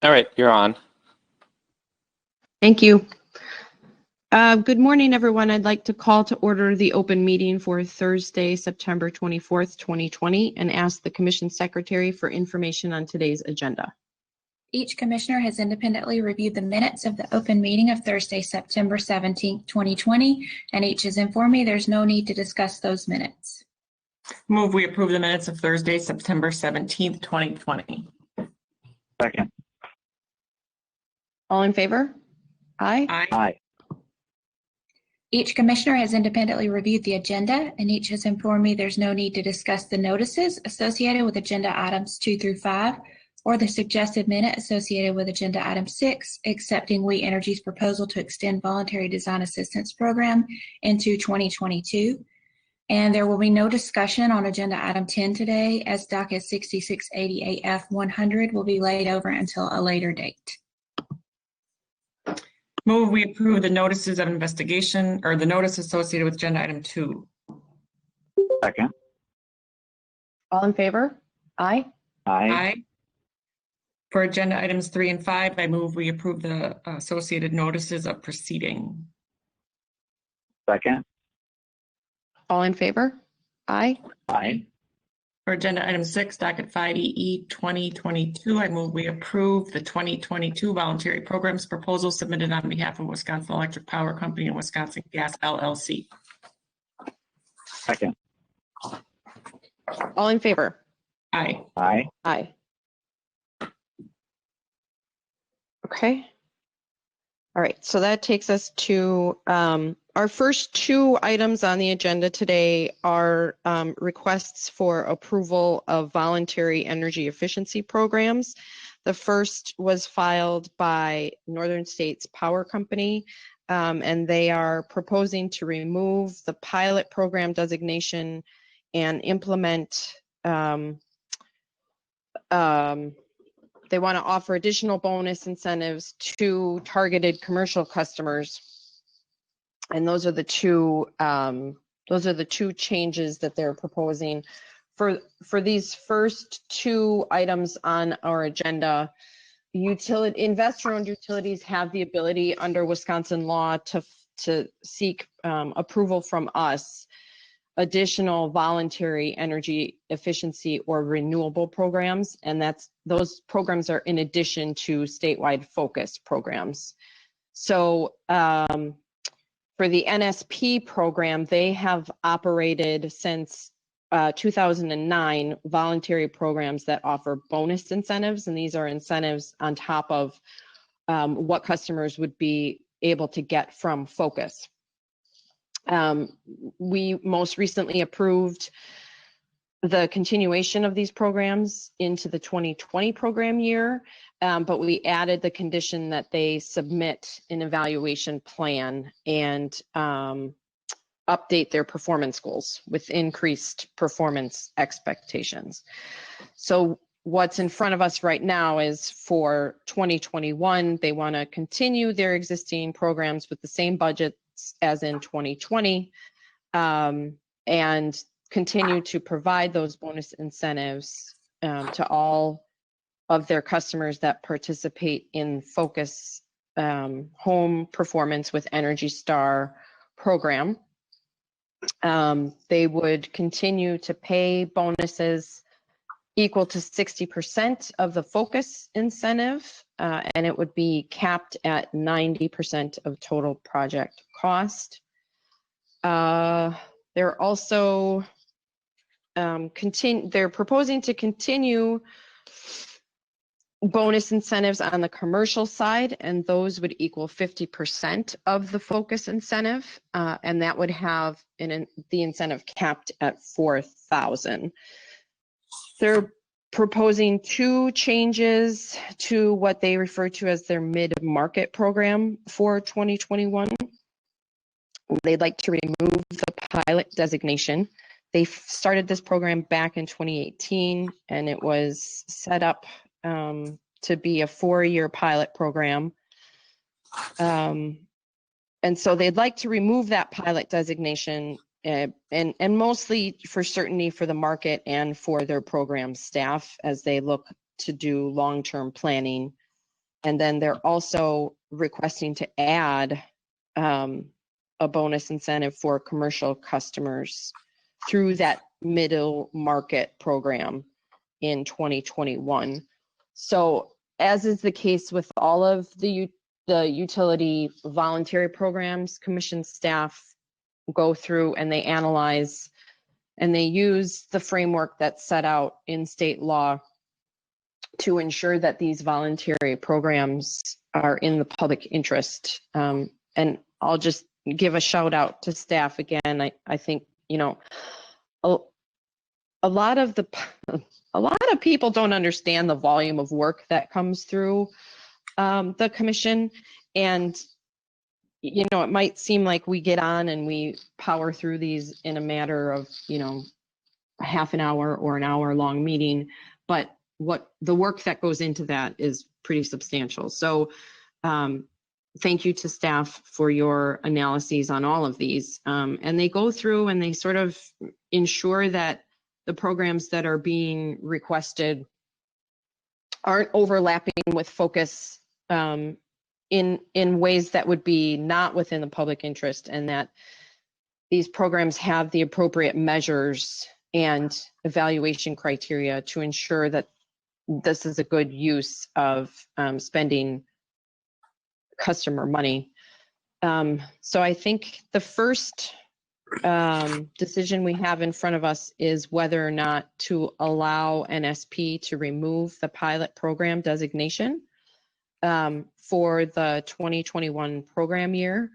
All right, you're on. Thank you. Good morning, everyone. I'd like to call to order the open meeting for Thursday, September 24th, 2020, and ask the Commission Secretary for information on today's agenda. Each commissioner has independently reviewed the minutes of the open meeting of Thursday, September 17th, 2020, and each has informed me there's no need to discuss those minutes. Move we approve the minutes of Thursday, September 17th, 2020. Second. All in favor? Aye. Aye. Each commissioner has independently reviewed the agenda, and each has informed me there's no need to discuss the notices associated with agenda items 2 through 5, or the suggested minute associated with agenda item 6, accepting We Energy's proposal to extend voluntary design assistance program into 2022. And there will be no discussion on agenda item 10 today, as docket 6680AF100 will be laid over until a later date. Move we approve the notices of investigation or the notice associated with agenda item 2. Second. All in favor? Aye. Aye. For agenda items 3 and 5, I move we approve the associated notices of proceeding. Second. All in favor? Aye. Aye. For agenda item 6, docket 5EE 2022, I move we approve the 2022 voluntary programs proposal submitted on behalf of Wisconsin Electric Power Company and Wisconsin Gas LLC. Second. All in favor? Aye. Aye. Aye. Okay. All right, so that takes us to our first two items on the agenda today are requests for approval of voluntary energy efficiency programs. The first was filed by Northern States Power Company, and they are proposing to remove the pilot program designation and implement they want to offer additional bonus incentives to targeted commercial customers, and those are the two changes that they're proposing for these first two items on our agenda. Investor-owned utilities have the ability under Wisconsin law to seek approval from us additional voluntary energy efficiency or renewable programs, and those programs are in addition to statewide focused programs. So for the NSP program, they have operated since 2009 voluntary programs that offer bonus incentives, and these are incentives on top of what customers would be able to get from Focus. We most recently approved the continuation of these programs into the 2020 program year, but we added the condition that they submit an evaluation plan and update their performance goals with increased performance expectations. So what's in front of us right now is for 2021, they want to continue their existing programs with the same budget as in 2020, and continue to provide those bonus incentives to all of their customers that participate in Focus Home Performance with Energy Star program. They would continue to pay bonuses equal to 60% of the Focus incentive, and it would be capped at 90% of total project cost. They're also they're proposing to continue bonus incentives on the commercial side, and those would equal 50% of the Focus incentive, and that would have the incentive capped at $4,000. They're proposing two changes to what they refer to as their mid-market program for 2021. They'd like to remove the pilot designation. They started this program back in 2018, and it was set up to be a 4-year pilot program. And so they'd like to remove that pilot designation and mostly for certainty for the market and for their program staff as they look to do long-term planning And then they're also requesting to add a bonus incentive for commercial customers through that middle market program in 2021. So as is the case with all of the utility voluntary programs, commission staff go through and they analyze and they use the framework that's set out in state law to ensure that these voluntary programs are in the public interest. And I'll just give a shout out to staff again. I think, you know, a lot of people don't understand the volume of work that comes through the commission. And, you know, it might seem like we get on and we power through these in a matter of, you know, a half an hour or an hour long meeting, but what the work that goes into that is pretty substantial. So thank you to staff for your analyses on all of these. And they go through and they sort of ensure that the programs that are being requested aren't overlapping with focus in ways that would be not within the public interest, and that these programs have the appropriate measures and evaluation criteria to ensure that this is a good use of spending customer money. So I think the first decision we have in front of us is whether or not to allow NSP to remove the pilot program designation for the 2021 program year.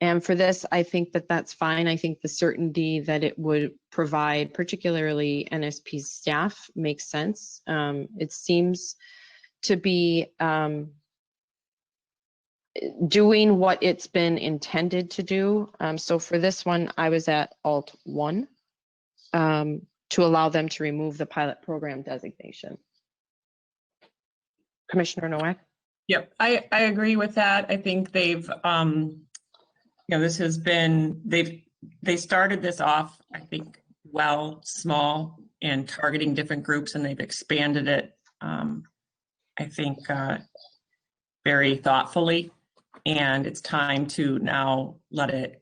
And for this, I think that that's fine. I think the certainty that it would provide, particularly NSP staff, makes sense. It seems to be doing what it's been intended to do. So for this one, I was at Alt 1 to allow them to remove the pilot program designation. Commissioner Nowak? Yep, I agree with that. I think they've, you know, this has been, they started this off, I think, well, small and targeting different groups, and they've expanded it, I think, very thoughtfully. And it's time to now let it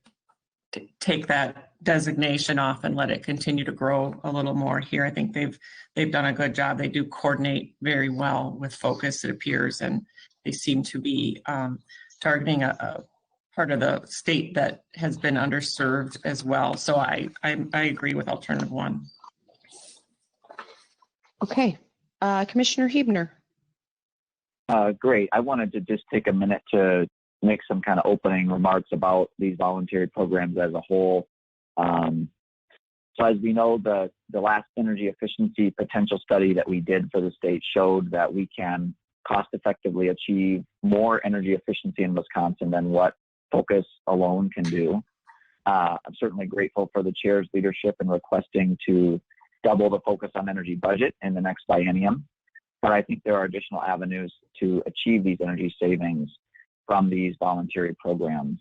take that designation off and let it continue to grow a little more here. I think they've done a good job. They do coordinate very well with focus, it appears, and they seem to be targeting a part of the state that has been underserved as well. So I agree with alternative 1. Okay, Commissioner Huebner. Great. I wanted to just take a minute to make some kind of opening remarks about these voluntary programs as a whole. So as we know, the last energy efficiency potential study that we did for the state showed that we can cost effectively achieve more energy efficiency in Wisconsin than what focus alone can do. I'm certainly grateful for the chair's leadership in requesting to double the focus on energy budget in the next biennium. But I think there are additional avenues to achieve these energy savings from these voluntary programs.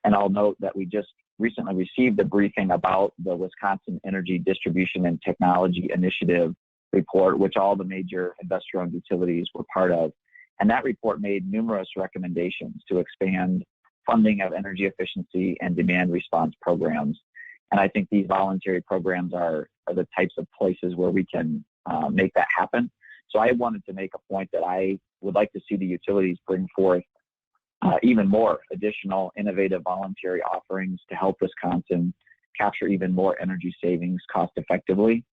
And I'll note that we just recently received a briefing about the Wisconsin Energy Distribution and Technology Initiative report, which all the major investor-owned utilities were part of. And that report made numerous recommendations to expand funding of energy efficiency and demand response programs. And I think these voluntary programs are the types of places where we can make that happen. So I wanted to make a point that I would like to see the utilities bring forth even more additional innovative voluntary offerings to help Wisconsin capture even more energy savings cost effectively.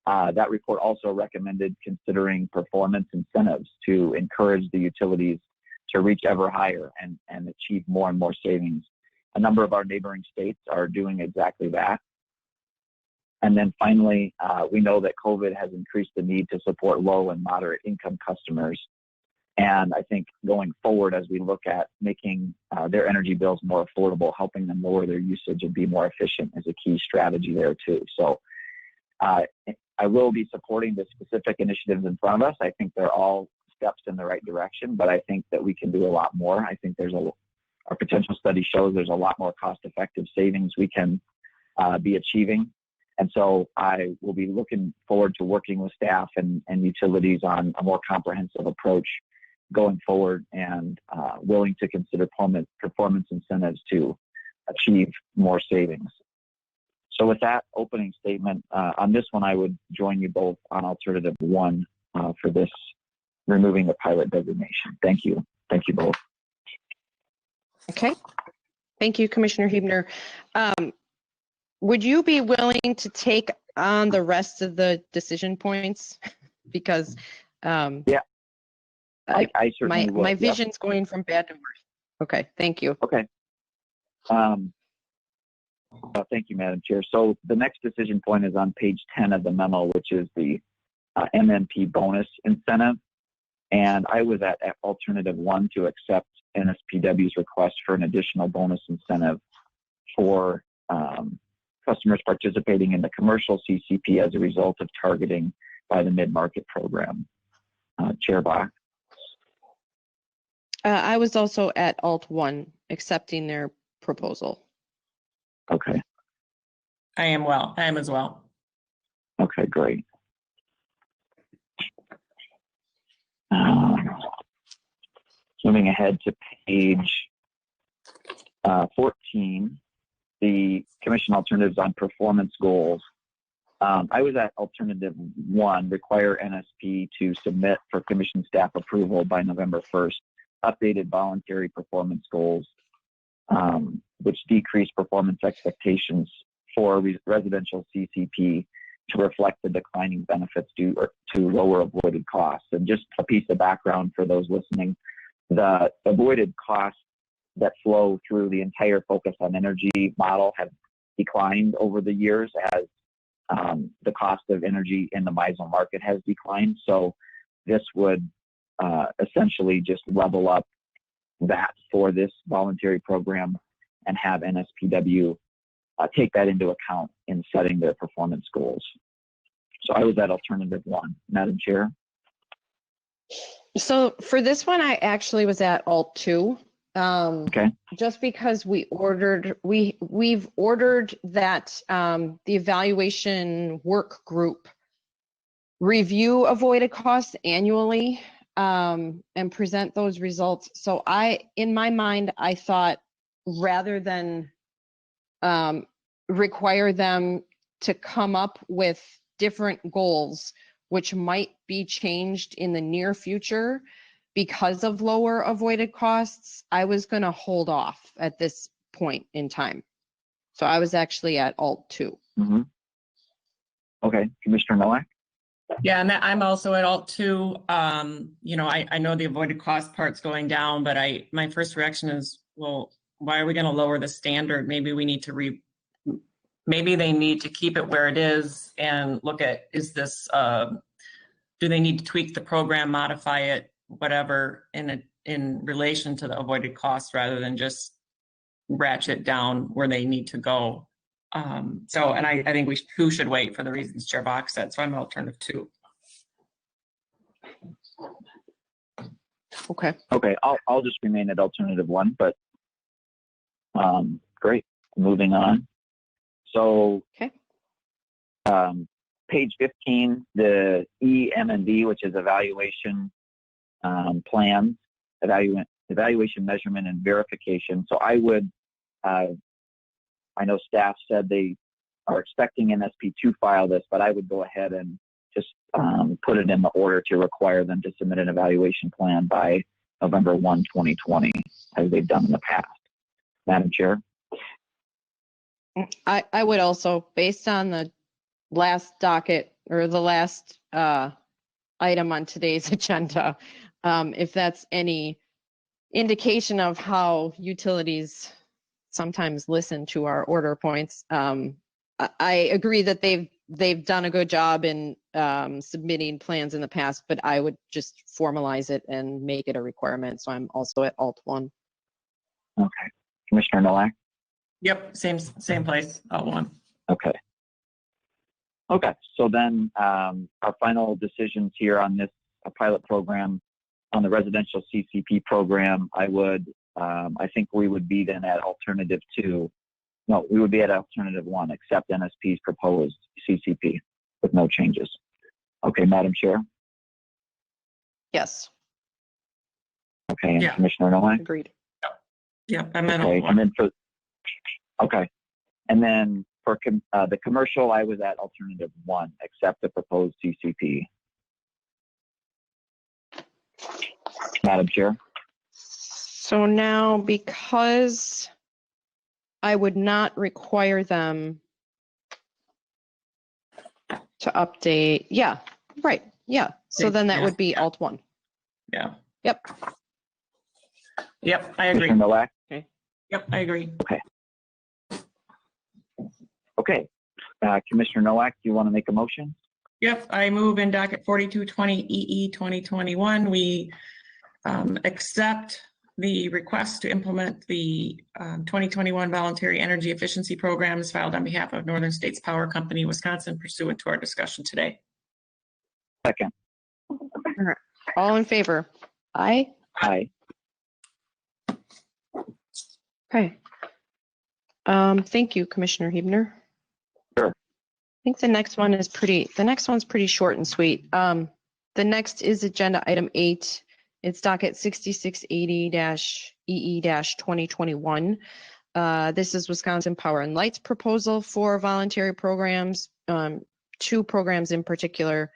That report also recommended considering performance incentives to encourage the utilities to reach ever higher and achieve more and more savings. A number of our neighboring states are doing exactly that. And then finally, we know that COVID has increased the need to support low and moderate income customers. And I think going forward, as we look at making their energy bills more affordable, helping them lower their usage and be more efficient is a key strategy there too. So I will be supporting the specific initiatives in front of us. I think they're all steps in the right direction, but I think that we can do a lot more. I think our potential study shows there's a lot more cost-effective savings we can be achieving. And so I will be looking forward to working with staff and utilities on a more comprehensive approach going forward and willing to consider performance incentives to achieve more savings. So with that opening statement, on this one, I would join you both on alternative 1 for this removing the pilot designation. Thank you. Thank you both. Okay. Thank you, Commissioner Huebner. Would you be willing to take on the rest of the decision points? Because Yeah, I certainly would. my vision's going from bad to worse. Okay, thank you. Okay. Thank you, Madam Chair. So the next decision point is on page 10 of the memo, which is the MMP bonus incentive. And I was at alternative 1 to accept NSPW's request for an additional bonus incentive for customers participating in the commercial CCP as a result of targeting by the mid-market program. Chair Bach. I was also at Alt 1, accepting their proposal. Okay. I am as well. Okay, great. Moving ahead to page 14, the commission alternatives on performance goals. I was at alternative 1, require NSP to submit for commission staff approval by November 1st, updated voluntary performance goals, which decrease performance expectations for residential CCP to reflect the declining benefits due to lower avoided costs. And just a piece of background for those listening, the avoided costs that flow through the entire Focus on Energy model have declined over the years as the cost of energy in the MISO market has declined. So this would essentially just level up that for this voluntary program and have NSPW take that into account in setting their performance goals. So I was at alternative 1. Madam Chair? So for this one, I actually was at Alt 2. Okay. Just because we've ordered that the evaluation work group review avoided costs annually and present those results. So in my mind, I thought rather than require them to come up with different goals, which might be changed in the near future because of lower avoided costs, I was going to hold off at this point in time. So I was actually at Alt 2. Mm-hmm. Okay, Commissioner Nowak? Yeah, and I'm also at Alt 2. I know the avoided cost part's going down, but my first reaction is, well, why are we going to lower the standard? Maybe we need to maybe they need to keep it where it is and look at, is this, do they need to tweak the program, modify it, whatever, in relation to the avoided costs rather than just ratchet down where they need to go. And I think we should wait for the reasons Chair Bach said. So I'm alternative 2. Okay. Okay, I'll just remain at alternative 1, but great. Moving on. So okay. Page 15, the EM&D, which is evaluation plans, evaluation measurement and verification. So I would, I know staff said they are expecting NSP to file this, but I would go ahead and just put it in the order to require them to submit an evaluation plan by November 1, 2020, as they've done in the past. Madam Chair? I would also, based on the last docket or the last item on today's agenda, if that's any indication of how utilities sometimes listen to our order points, I agree that they've done a good job in submitting plans in the past, but I would just formalize it and make it a requirement. So I'm also at Alt 1. Okay. Commissioner Nowak? Yep, same place, Alt 1. Okay. Okay, so then our final decisions here on this pilot program, on the residential CCP program, I think we would be then at alternative 2. No, we would be at alternative 1, accept NSP's proposed CCP with no changes. Okay, Madam Chair? Yes. Okay, and Yeah. Commissioner Nowak? Agreed. Yep, I'm in Okay, all and one. then okay. And then for the commercial, I was at alternative 1, accept the proposed CCP. Madam Chair? So now, because I would not require them to update, yeah, right, yeah. So then that Yeah. would be alt 1. Yeah. Yep. Yep, I agree. Commissioner Nowak? Yep, I agree. Okay. Commissioner Nowak, do you want to make a motion? Yep, I move in docket 4220 EE 2021. We accept the request to implement the 2021 voluntary energy efficiency programs filed on behalf of Northern States Power Company, Wisconsin, pursuant to our discussion today. Second. All in favor? Aye. Aye. Okay. Thank you, Commissioner Hebner. Sure. I think the next one's pretty short and sweet. The next is agenda item 8. It's docket 6680-EE-2021. This is Wisconsin Power and Light's proposal for voluntary programs, 2 programs in particular,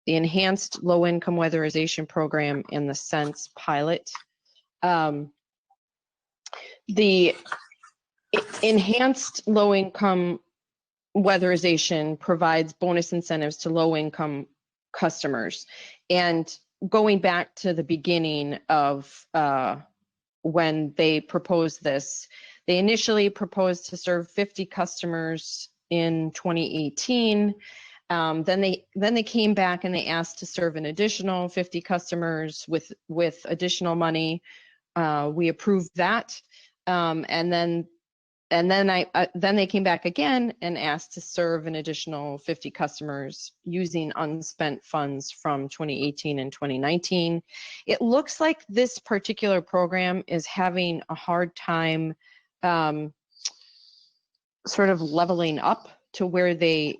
the Enhanced Low Income Weatherization Program and the Sense Pilot. The Enhanced Low Income Weatherization provides bonus incentives to low income customers. And going back to the beginning of when they proposed this, they initially proposed to serve 50 customers in 2018. Then they came back and they asked to serve an additional 50 customers with additional money. We approved that, and then they came back again and asked to serve an additional 50 customers using unspent funds from 2018 and 2019. It looks like this particular program is having a hard time sort of leveling up to where they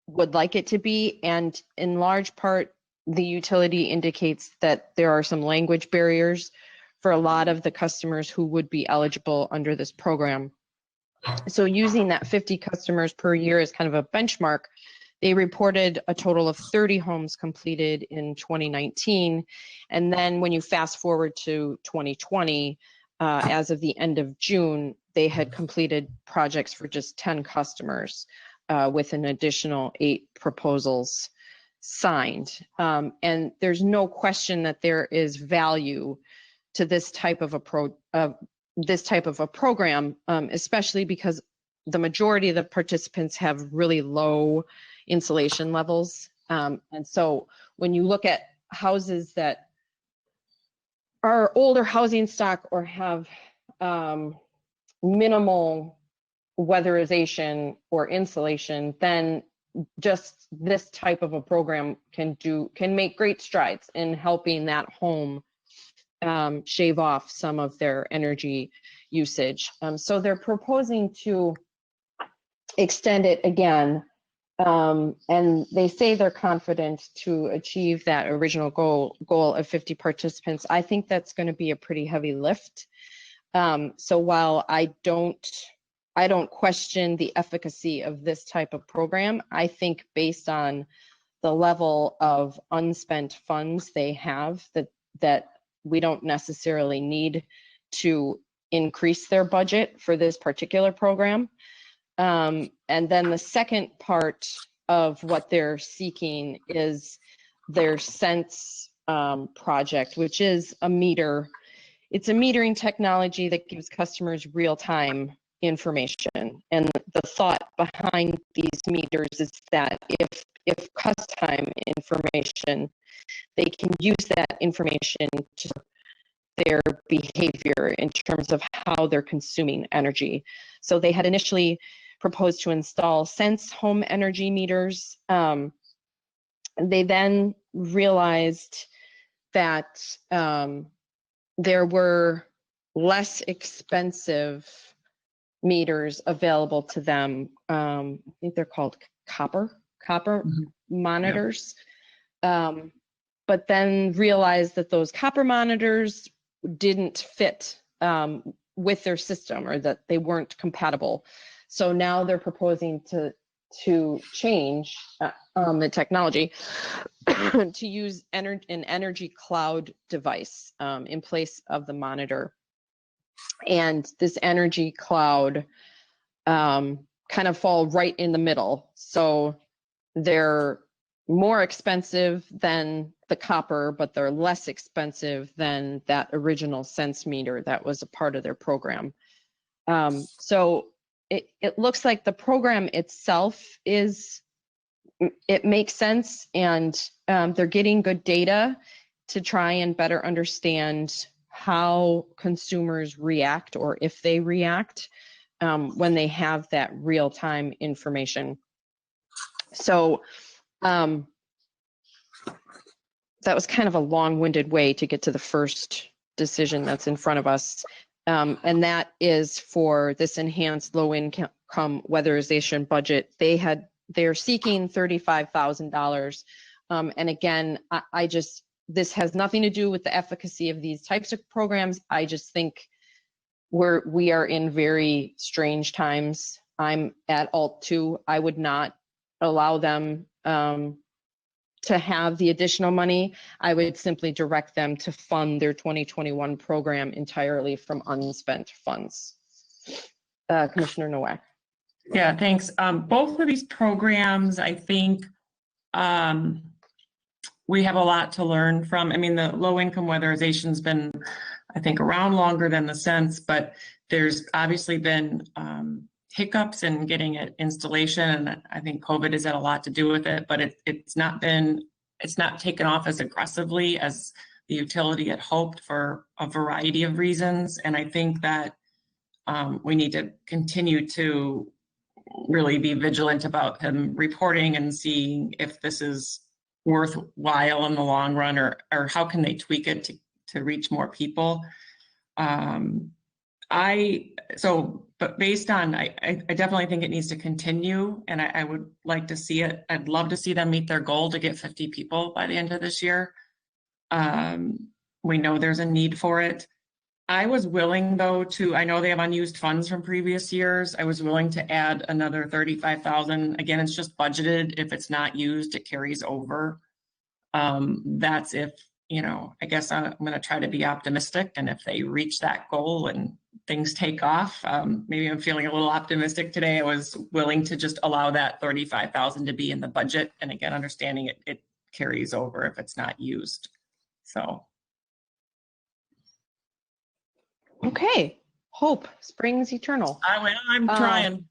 would like it to be. And in large part, the utility indicates that there are some language barriers for a lot of the customers who would be eligible under this program. So using that 50 customers per year as kind of a benchmark, they reported a total of 30 homes completed in 2019. And then when you fast forward to 2020, as of the end of June, they had completed projects for just 10 customers with an additional 8 proposals signed. And there's no question that there is value to this type of a program, especially because the majority of the participants have really low insulation levels. And so when you look at houses that are older housing stock or have minimal weatherization or insulation, then just this type of a program can make great strides in helping that home shave off some of their energy usage. So they're proposing to extend it again, and they say they're confident to achieve that original goal of 50 participants. I think that's going to be a pretty heavy lift. So while I don't question the efficacy of this type of program, I think based on the level of unspent funds they have, that we don't necessarily need to increase their budget for this particular program. And then the second part of what they're seeking is their Sense project, which is a meter. It's a metering technology that gives customers real-time information. And the thought behind these meters is that if custom information, they can use that information to their behavior in terms of how they're consuming energy. So they had initially proposed to install Sense home energy meters. They then realized that there were less expensive meters available to them. I think they're called copper monitors. but then realized that those copper monitors didn't fit with their system, or that they weren't compatible. So now they're proposing to change the technology to use an energy cloud device in place of the monitor. And this energy cloud kind of fall right in the middle. So they're more expensive than the copper, but they're less expensive than that original Sense meter that was a part of their program. So it looks like the program itself it makes sense, and they're getting good data to try and better understand how consumers react, or if they react when they have that real-time information. So that was kind of a long-winded way to get to the first decision that's in front of us. And that is for this enhanced low-income weatherization budget. They're seeking $35,000. And again, this has nothing to do with the efficacy of these types of programs. I just think we are in very strange times. I'm at Alt 2. I would not allow them to have the additional money. I would simply direct them to fund their 2021 program entirely from unspent funds. Commissioner Nowak. Yeah, thanks. Both of these programs, I think we have a lot to learn from. I mean, the low income weatherization's been, I think, around longer than the Sense, but there's obviously been hiccups in getting it installation, and I think COVID has had a lot to do with it, but it's not taken off as aggressively as the utility had hoped for a variety of reasons. And I think that we need to continue to really be vigilant about them reporting and seeing if this is worthwhile in the long run, or how can they tweak it to reach more people. But based on, I definitely think it needs to continue, and I would like to see it. I'd love to see them meet their goal to get 50 people by the end of this year. We know there's a need for it. I was willing, though, I know they have unused funds from previous years. I was willing to add another $35,000. Again, it's just budgeted. If it's not used, it carries over. That's if, I guess I'm going to try to be optimistic. And if they reach that goal and things take off, maybe I'm feeling a little optimistic today. I was willing to just allow that $35,000 to be in the budget. And again, understanding it carries over if it's not used. So. Okay, hope springs eternal. I'm trying.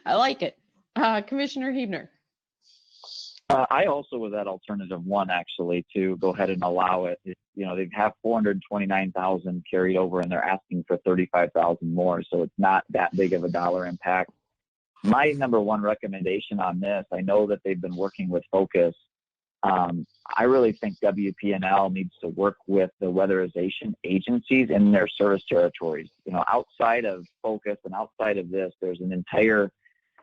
I like it. Commissioner Huebner. I also was at alternative 1, actually, to go ahead and allow it. They have 429,000 carried over, and they're asking for 35,000 more, so it's not that big of a dollar impact. My number one recommendation on this, I know that they've been working with Focus. I really think WPNL needs to work with the weatherization agencies in their service territories. Outside of Focus and outside of this, there's an entire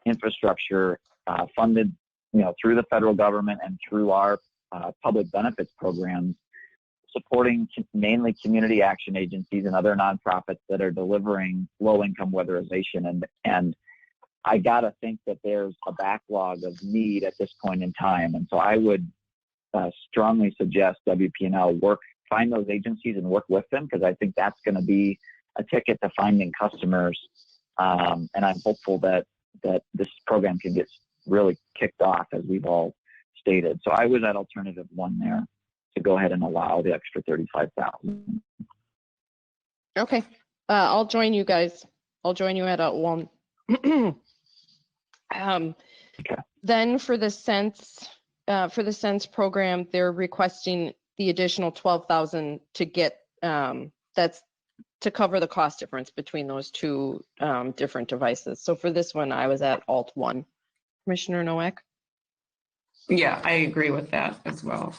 infrastructure funded, through the federal government and through our public benefits programs, supporting mainly community action agencies and other nonprofits that are delivering low-income weatherization. And I gotta think that there's a backlog of need at this point in time. And so I would strongly suggest WPNL find those agencies and work with them, because I think that's going to be a ticket to finding customers. And I'm hopeful that this program can get really kicked off, as we've all stated. So I was at alternative 1 there to go ahead and allow the extra 35,000. Okay, I'll join you guys. I'll join you at Alt 1. Okay. Then for the Sense program, they're requesting the additional 12,000 to get that's to cover the cost difference between those two different devices. So for this one, I was at Alt 1. Commissioner Nowak. Yeah, I agree with that as well.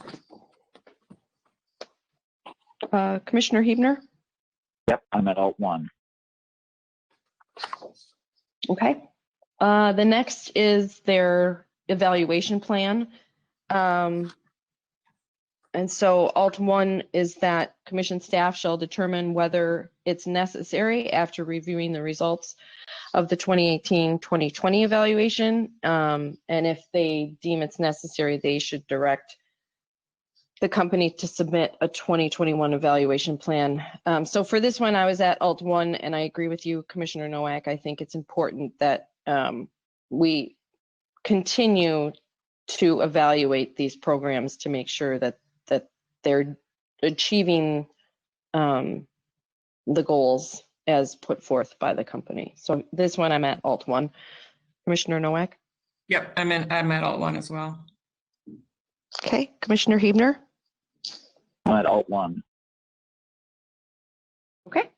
Commissioner Huebner. Yep, I'm at Alt 1. Okay. The next is their evaluation plan. And so alt 1 is that commission staff shall determine whether it's necessary after reviewing the results of the 2018-2020 evaluation. And if they deem it's necessary, they should direct the company to submit a 2021 evaluation plan. So for this one, I was at alt 1, and I agree with you, Commissioner Nowak. I think it's important that we continue to evaluate these programs to make sure that they're achieving the goals as put forth by the company. So this one, I'm at alt 1. Commissioner Nowak? Yep, I'm at alt 1 as well. Okay, Commissioner Hebner? I'm at alt 1. Okay.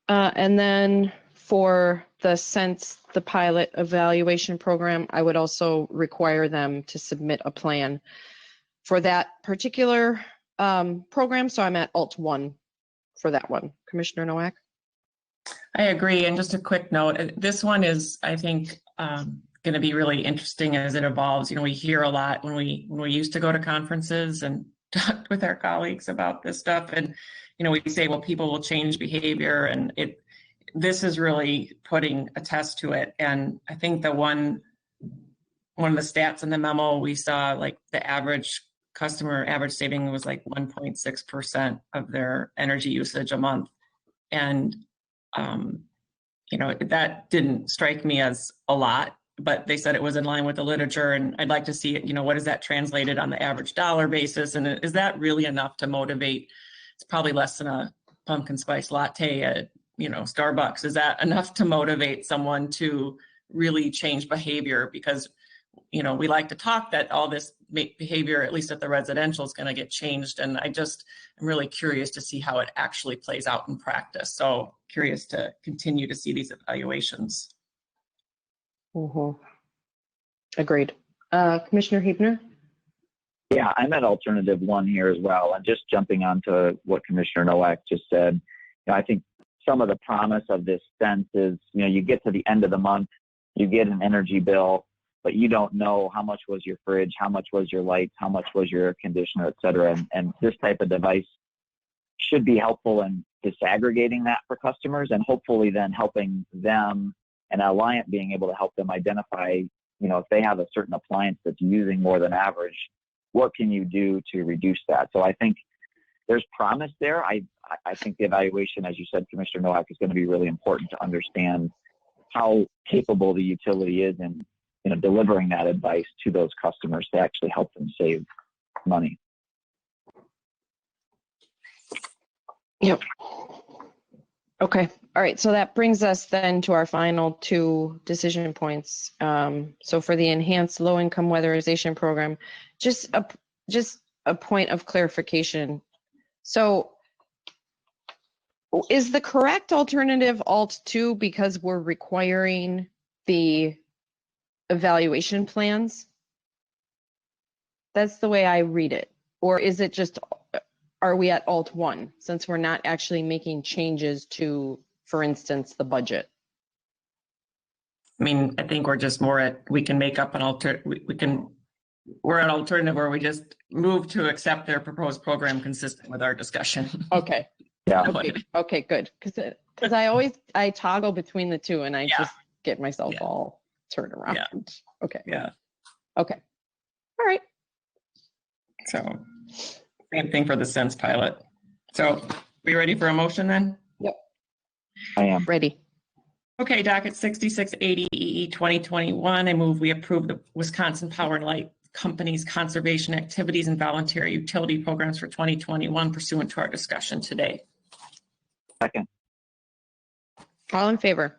And then for the pilot evaluation program, I would also require them to submit a plan for that particular program. So I'm at alt 1 for that one. Commissioner Nowak? I agree. And just a quick note, this one is, I think, going to be really interesting as it evolves. You know, we hear a lot when we used to go to conferences and talk with our colleagues about this stuff. And, you know, we say, well, people will change behavior, and this is really putting a test to it. And I think one of the stats in the memo, we saw like the average customer average saving was like 1.6% of their energy usage a month. And, you know, that didn't strike me as a lot, but they said it was in line with the literature. And I'd like to see it, you know, what is that translated on the average dollar basis? And is that really enough to motivate? It's probably less than a pumpkin spice latte at, you know, Starbucks. Is that enough to motivate someone to really change behavior? Because, you know, we like to talk that all this behavior, at least at the residential, is going to get changed. And I'm really curious to see how it actually plays out in practice. So curious to continue to see these evaluations. Mm-hmm. Agreed. Commissioner Hebner? Yeah, I'm at alternative 1 here as well. And just jumping onto what Commissioner Nowak just said, you know, I think some of the promise of this sense is, you know, you get to the end of the month, you get an energy bill, but you don't know how much was your fridge, how much was your lights, how much was your air conditioner, et cetera. And this type of device should be helpful in disaggregating that for customers, and hopefully then helping them and Alliant being able to help them identify, you know, if they have a certain appliance that's using more than average, what can you do to reduce that? So I think there's promise there. I think the evaluation, as you said, Commissioner Nowak, is going to be really important to understand how capable the utility is in, you know, delivering that advice to those customers to actually help them save money. Yep. Okay. All right. So that brings us then to our final 2 decision points. So for the enhanced low-income weatherization program, just a point of clarification. So is the correct alternative alt 2 because we're requiring the evaluation plans? That's the way I read it. Or is it just, are we at alt 1 since we're not actually making changes to, for instance, the budget? I mean, I think we're just more at, we can make up an we're at alternative where we just move to accept their proposed program consistent with our discussion. Okay. Yeah. Okay, good. Because I toggle between the 2 and I just get myself all turned around. Yeah. Okay. Yeah. Okay. All right. So same thing for the Sense pilot. So we ready for a motion then? Yep. I am. Ready. Okay, docket 6680 EE 2021. I move we approve the Wisconsin Power and Light Company's conservation activities and voluntary utility programs for 2021 pursuant to our discussion today. Second. All in favor?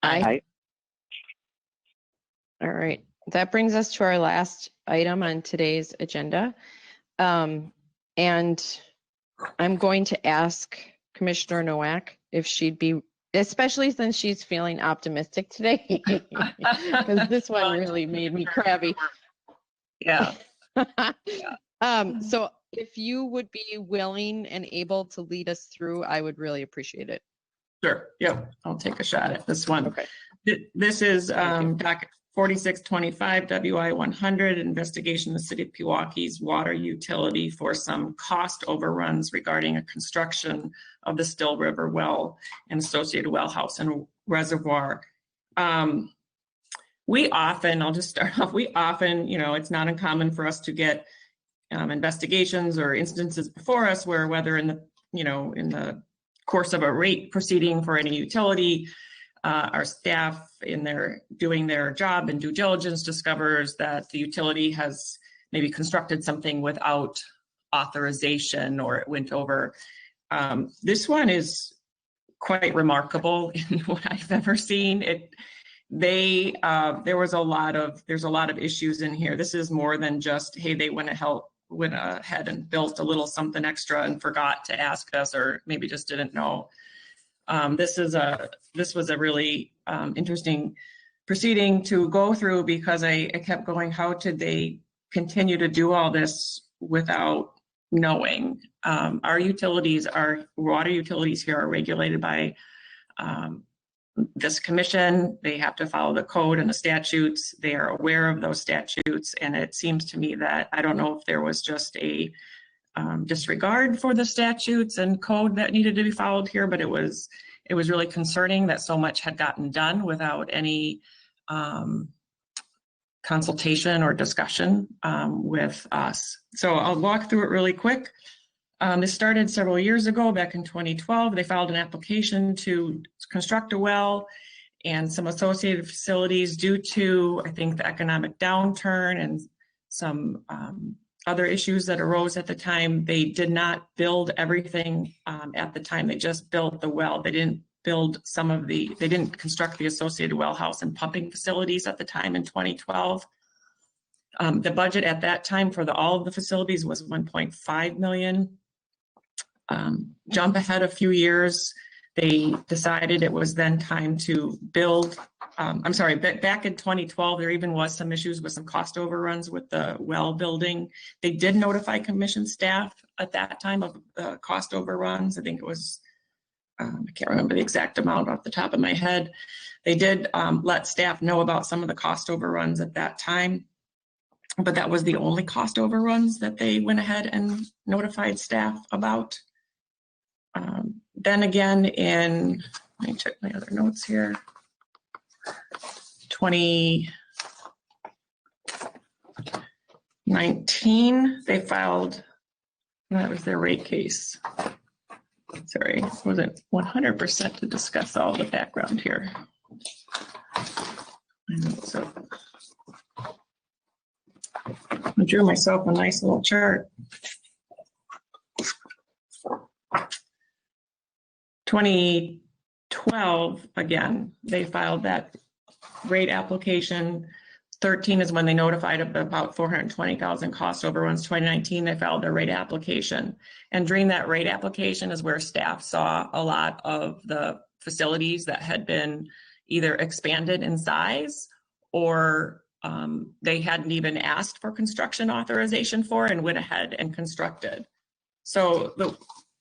Aye. All right. That brings us to our last item on today's agenda. And I'm going to ask Commissioner Nowak if she'd be, especially since she's feeling optimistic today, because this one really made me crabby. Yeah. So if you would be willing and able to lead us through, I would really appreciate it. Sure. Yep. I'll take a shot at this one. Okay. This is docket 4625 WI 100, investigation of the city of Pewaukee's water utility for some cost overruns regarding a construction of the Still River well and associated well house and reservoir. We often, I'll just start off, we often, it's not uncommon for us to get investigations or instances before us where whether in the course of a rate proceeding for any utility, our staff doing their job and due diligence discovers that the utility has maybe constructed something without authorization or it went over. This one is quite remarkable in what I've ever seen. There's a lot of issues in here. This is more than just, hey, they went ahead and built a little something extra and forgot to ask us, or maybe just didn't know. This was a really interesting proceeding to go through because I kept going, how did they continue to do all this without knowing? Our water utilities here are regulated by this commission. They have to follow the code and the statutes. They are aware of those statutes. And it seems to me that, I don't know if there was just a disregard for the statutes and code that needed to be followed here, but it was really concerning that so much had gotten done without any consultation or discussion with us. So I'll walk through it really quick. This started several years ago, back in 2012. They filed an application to construct a well and some associated facilities due to, I think, the economic downturn and some other issues that arose at the time. They did not build everything at the time. They just built the well. They didn't they didn't construct the associated well house and pumping facilities at the time in 2012. The budget at that time for all of the facilities was $1.5 million. Jump ahead a few years, they decided it was then time to build. Back in 2012, there even was some issues with some cost overruns with the well building. They did notify commission staff at that time of the cost overruns. I think it was, I can't remember the exact amount off the top of my head. They did let staff know about some of the cost overruns at that time, but that was the only cost overruns that they went ahead and notified staff about. Then again, let me check my other notes here. 2019, they filed, that was their rate case. Sorry, wasn't 100% to discuss all the background here. So I drew myself a nice little chart. 2012, again, they filed that rate application. 13 is when they notified of about 420,000 cost overruns. 2019, they filed their rate application. And during that rate application is where staff saw a lot of the facilities that had been either expanded in size or they hadn't even asked for construction authorization for and went ahead and constructed. So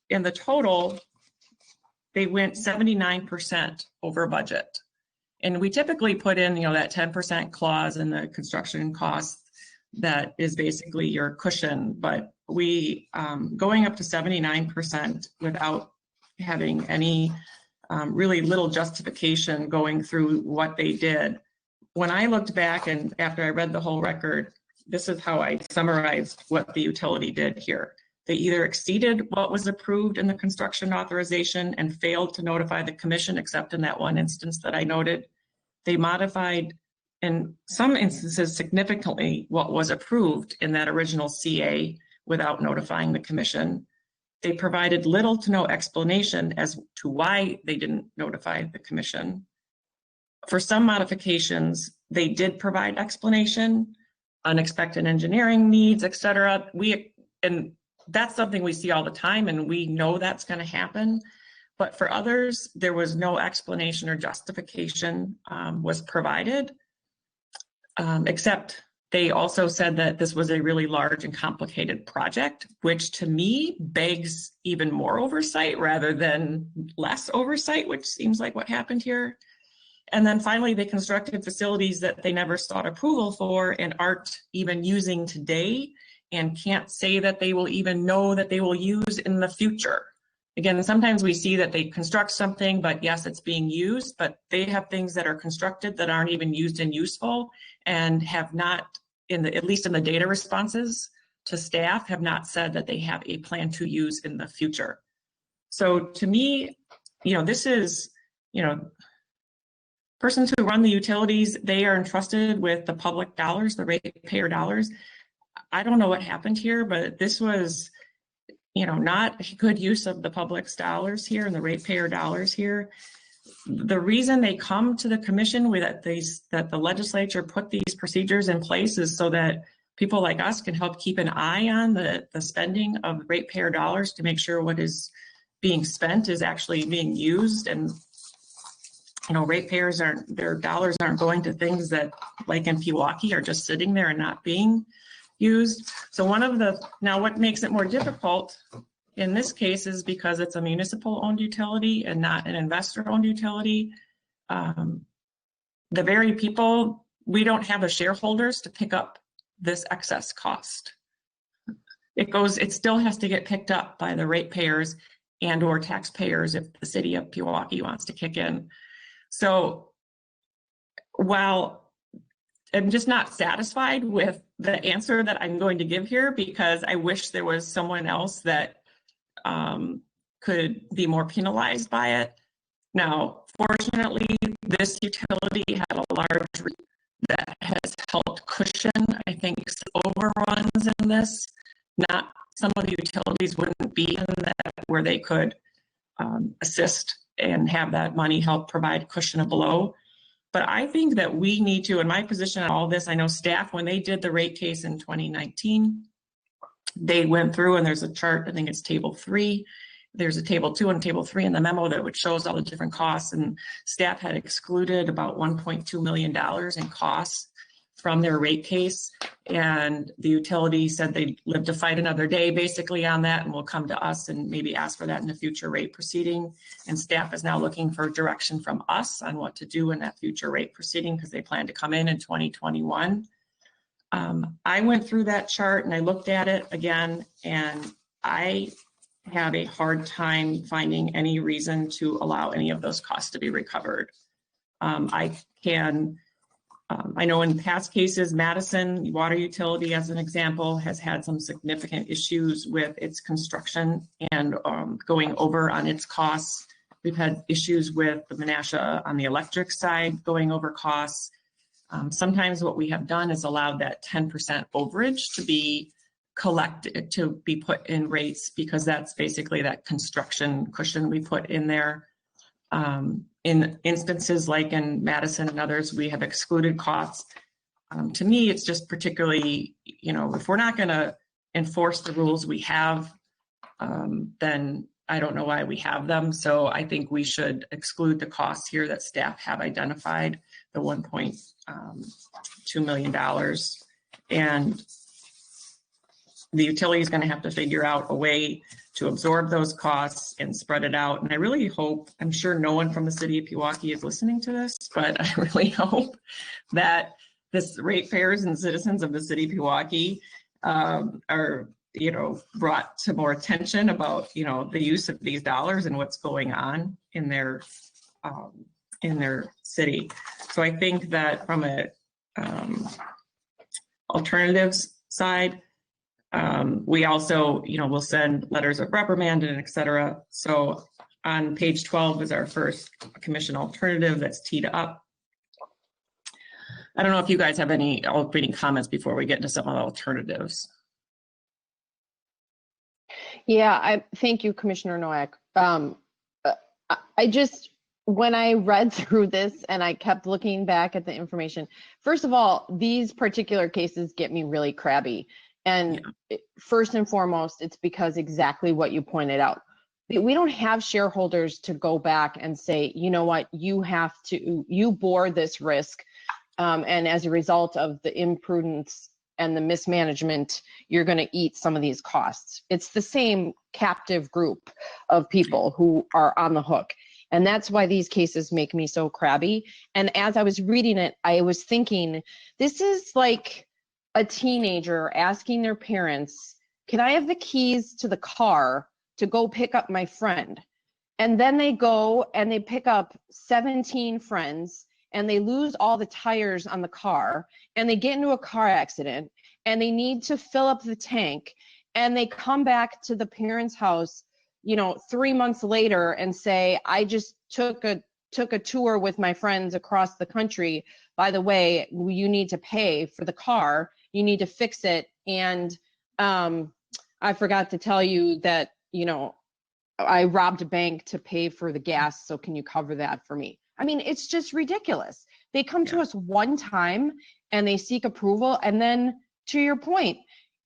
in the total, they went 79% over budget. And we typically put in, that 10% clause in the construction costs that is basically your cushion, but we going up to 79% without having any really little justification going through what they did. When I looked back and after I read the whole record, this is how I summarized what the utility did here. They either exceeded what was approved in the construction authorization and failed to notify the commission, except in that one instance that I noted. They modified, in some instances, significantly what was approved in that original CA without notifying the commission. They provided little to no explanation as to why they didn't notify the commission. For some modifications, they did provide explanation, unexpected engineering needs, et cetera. And that's something we see all the time, and we know that's going to happen. But for others, there was no explanation or justification was provided, except they also said that this was a really large and complicated project, which to me begs even more oversight rather than less oversight, which seems like what happened here. And then finally, they constructed facilities that they never sought approval for and aren't even using today and can't say that they will even know that they will use in the future. Again, sometimes we see that they construct something, but yes, it's being used, but they have things that are constructed that aren't even used and useful and have not, at least in the data responses to staff, have not said that they have a plan to use in the future. So to me, this is, persons who run the utilities, they are entrusted with the public dollars, the ratepayer dollars. I don't know what happened here, but this was, not a good use of the public's dollars here and the ratepayer dollars here. The reason they come to the commission with that the legislature put these procedures in place is so that people like us can help keep an eye on the spending of ratepayer dollars to make sure what is being spent is actually being used. And ratepayers their dollars aren't going to things that, like in Pewaukee, are just sitting there and not being used. So what makes it more difficult in this case is because it's a municipal owned utility and not an investor owned utility. The very people, we don't have the shareholders to pick up this excess cost. It still has to get picked up by the ratepayers and or taxpayers if the city of Pewaukee wants to kick in. So while I'm just not satisfied with the answer that I'm going to give here, because I wish there was someone else that could be more penalized by it. Now, fortunately, this utility had a large that has helped cushion, I think, overruns in this. Not some of the utilities wouldn't be in that where they could assist and have that money help provide cushion of below. But I think that we need to, in my position on all this, I know staff, when they did the rate case in 2019, they went through and there's a chart, I think it's table 3. There's a table 2 and table 3 in the memo that shows all the different costs, and staff had excluded about $1.2 million in costs from their rate case. And the utility said they'd live to fight another day basically on that, and will come to us and maybe ask for that in a future rate proceeding. And staff is now looking for direction from us on what to do in that future rate proceeding because they plan to come in 2021. I went through that chart and I looked at it again, and I have a hard time finding any reason to allow any of those costs to be recovered. I know in past cases, Madison Water Utility, as an example, has had some significant issues with its construction and going over on its costs. We've had issues with the Menasha on the electric side going over costs. Sometimes what we have done is allowed that 10% overage to be collected, to be put in rates, because that's basically that construction cushion we put in there. In instances like in Madison and others, we have excluded costs. To me, it's just particularly, if we're not going to enforce the rules we have, then I don't know why we have them. So I think we should exclude the costs here that staff have identified, the $1.2 million. And the utility is going to have to figure out a way to absorb those costs and spread it out. And I really hope, I'm sure no one from the city of Pewaukee is listening to this, but I really hope that this ratepayers and citizens of the city of Pewaukee are, brought to more attention about, the use of these dollars and what's going on in their city. So I think that from a alternatives side, we also, will send letters of reprimand and et cetera. So on page 12 is our first commission alternative that's teed up. I don't know if you guys have any opening comments before we get into some of the alternatives. Yeah, thank you, Commissioner Nowak. When I read through this and I kept looking back at the information, first of all, these particular cases get me really crabby. And first and foremost, it's because exactly what you pointed out. We don't have shareholders to go back and say, you know what, you bore this risk. And as a result of the imprudence and the mismanagement, you're going to eat some of these costs. It's the same captive group of people who are on the hook. And that's why these cases make me so crabby. And as I was reading it, I was thinking, this is like a teenager asking their parents, can I have the keys to the car to go pick up my friend? And then they go and they pick up 17 friends and they lose all the tires on the car and they get into a car accident and they need to fill up the tank and they come back to the parents' house, 3 months later and say, I just took a tour with my friends across the country. By the way, you need to pay for the car. You need to fix it. And I forgot to tell you that, I robbed a bank to pay for the gas. So can you cover that for me? I mean, it's just ridiculous. They come to us one time and they seek approval. And then to your point,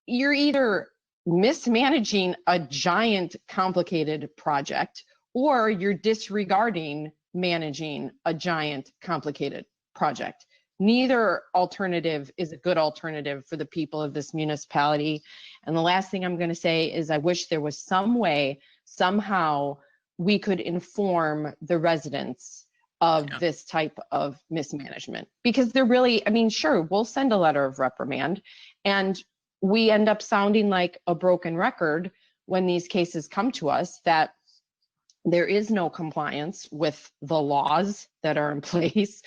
you're either mismanaging a giant complicated project or you're disregarding managing a giant complicated project. Neither alternative is a good alternative for the people of this municipality. And the last thing I'm going to say is I wish there was some way, somehow we could inform the residents of this type of mismanagement, because they're really, sure, we'll send a letter of reprimand and we end up sounding like a broken record when these cases come to us that there is no compliance with the laws that are in place.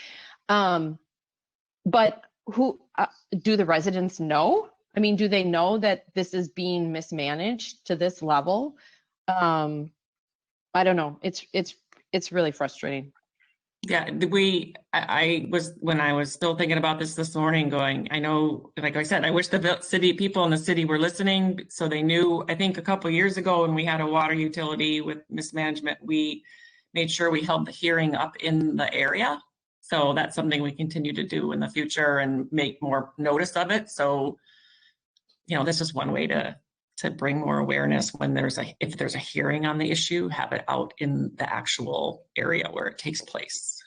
But who do the residents know? Do they know that this is being mismanaged to this level? I don't know. It's really frustrating. Yeah, I was, when I was still thinking about this morning, going, I know, like I said, I wish the city people in the city were listening so they knew. I think a couple of years ago when we had a water utility with mismanagement, we made sure we held the hearing up in the area. So that's something we continue to do in the future and make more notice of it. So, this is one way to bring more awareness when if there's a hearing on the issue, have it out in the actual area where it takes place.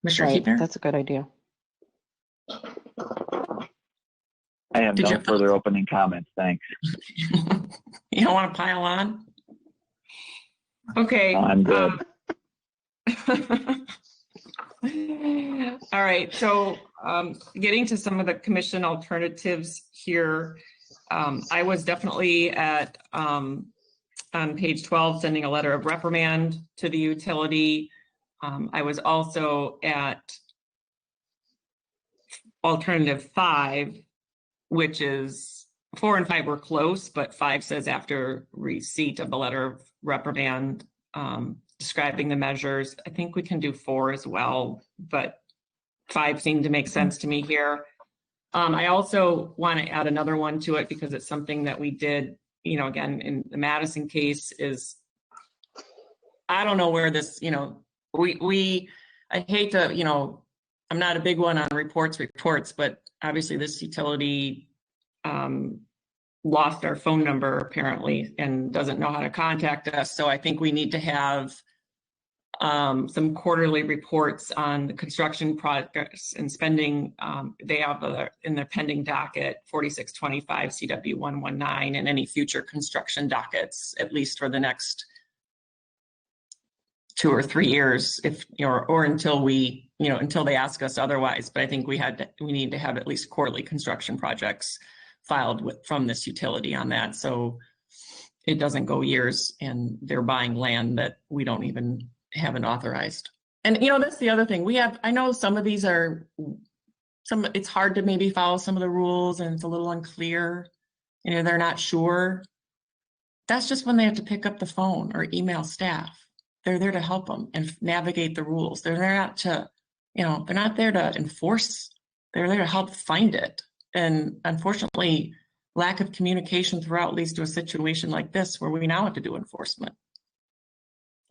Mr. Right, Keepner? that's a good idea. I have no further opening comments. Thanks. You don't want to pile on? Okay. I'm good. All right. So getting to some of the commission alternatives here, I was definitely at on page 12 sending a letter of reprimand to the utility. I was also at alternative 5, which is 4 and 5 were close, but 5 says after receipt of the letter of reprimand describing the measures. I think we can do 4 as well, but 5 seemed to make sense to me here. I also want to add another one to it because it's something that we did, again, in the Madison case is, I don't know where this, I hate to, I'm not a big one on reports, but obviously this utility lost our phone number apparently and doesn't know how to contact us. So I think we need to have some quarterly reports on the construction progress and spending. They have in their pending docket 4625 CW 119 and any future construction dockets, at least for the next 2 or 3 years, if or until we, until they ask us otherwise. But I think we need to have at least quarterly construction projects filed from this utility on that, so it doesn't go years and they're buying land that we don't even haven't authorized. And that's the other thing we have. I know some of these are it's hard to maybe follow some of the rules and it's a little unclear, they're not sure. That's just when they have to pick up the phone or email staff. They're there to help them and navigate the rules. They're there not to, they're not there to enforce. They're there to help find it. And unfortunately, lack of communication throughout leads to a situation like this where we now have to do enforcement.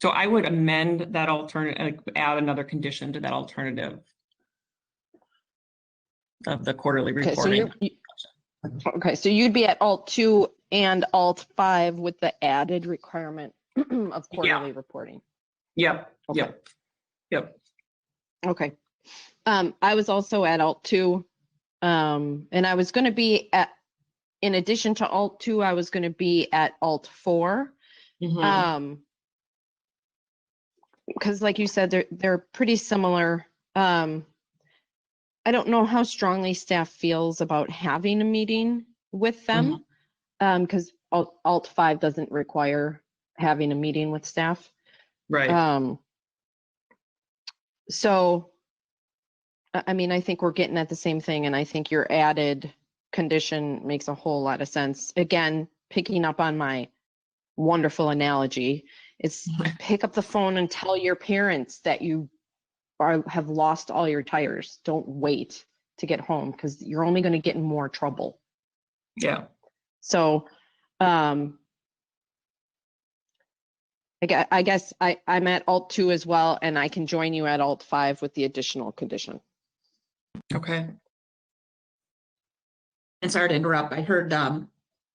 So I would amend that alternative, add another condition to that alternative of the quarterly reporting. Okay, so you'd be at Alt 2 and Alt 5 with the added requirement of quarterly reporting. Yep. Okay. Yep. Okay. I was also at Alt 2, and I was going to be in addition to Alt 2, I was going to be at Alt 4. because like you said, they're pretty similar. I don't know how strongly staff feels about having a meeting with them, because Alt 5 doesn't require having a meeting with staff. Right. So, I mean, I think we're getting at the same thing, and I think your added condition makes a whole lot of sense. Again, picking up on my wonderful analogy, pick up the phone and tell your parents that you have lost all your tires. Don't wait to get home, because you're only going to get in more trouble. Yeah. So, I guess I'm at Alt 2 as well, and I can join you at Alt 5 with the additional condition. Okay. And sorry to interrupt. I heard,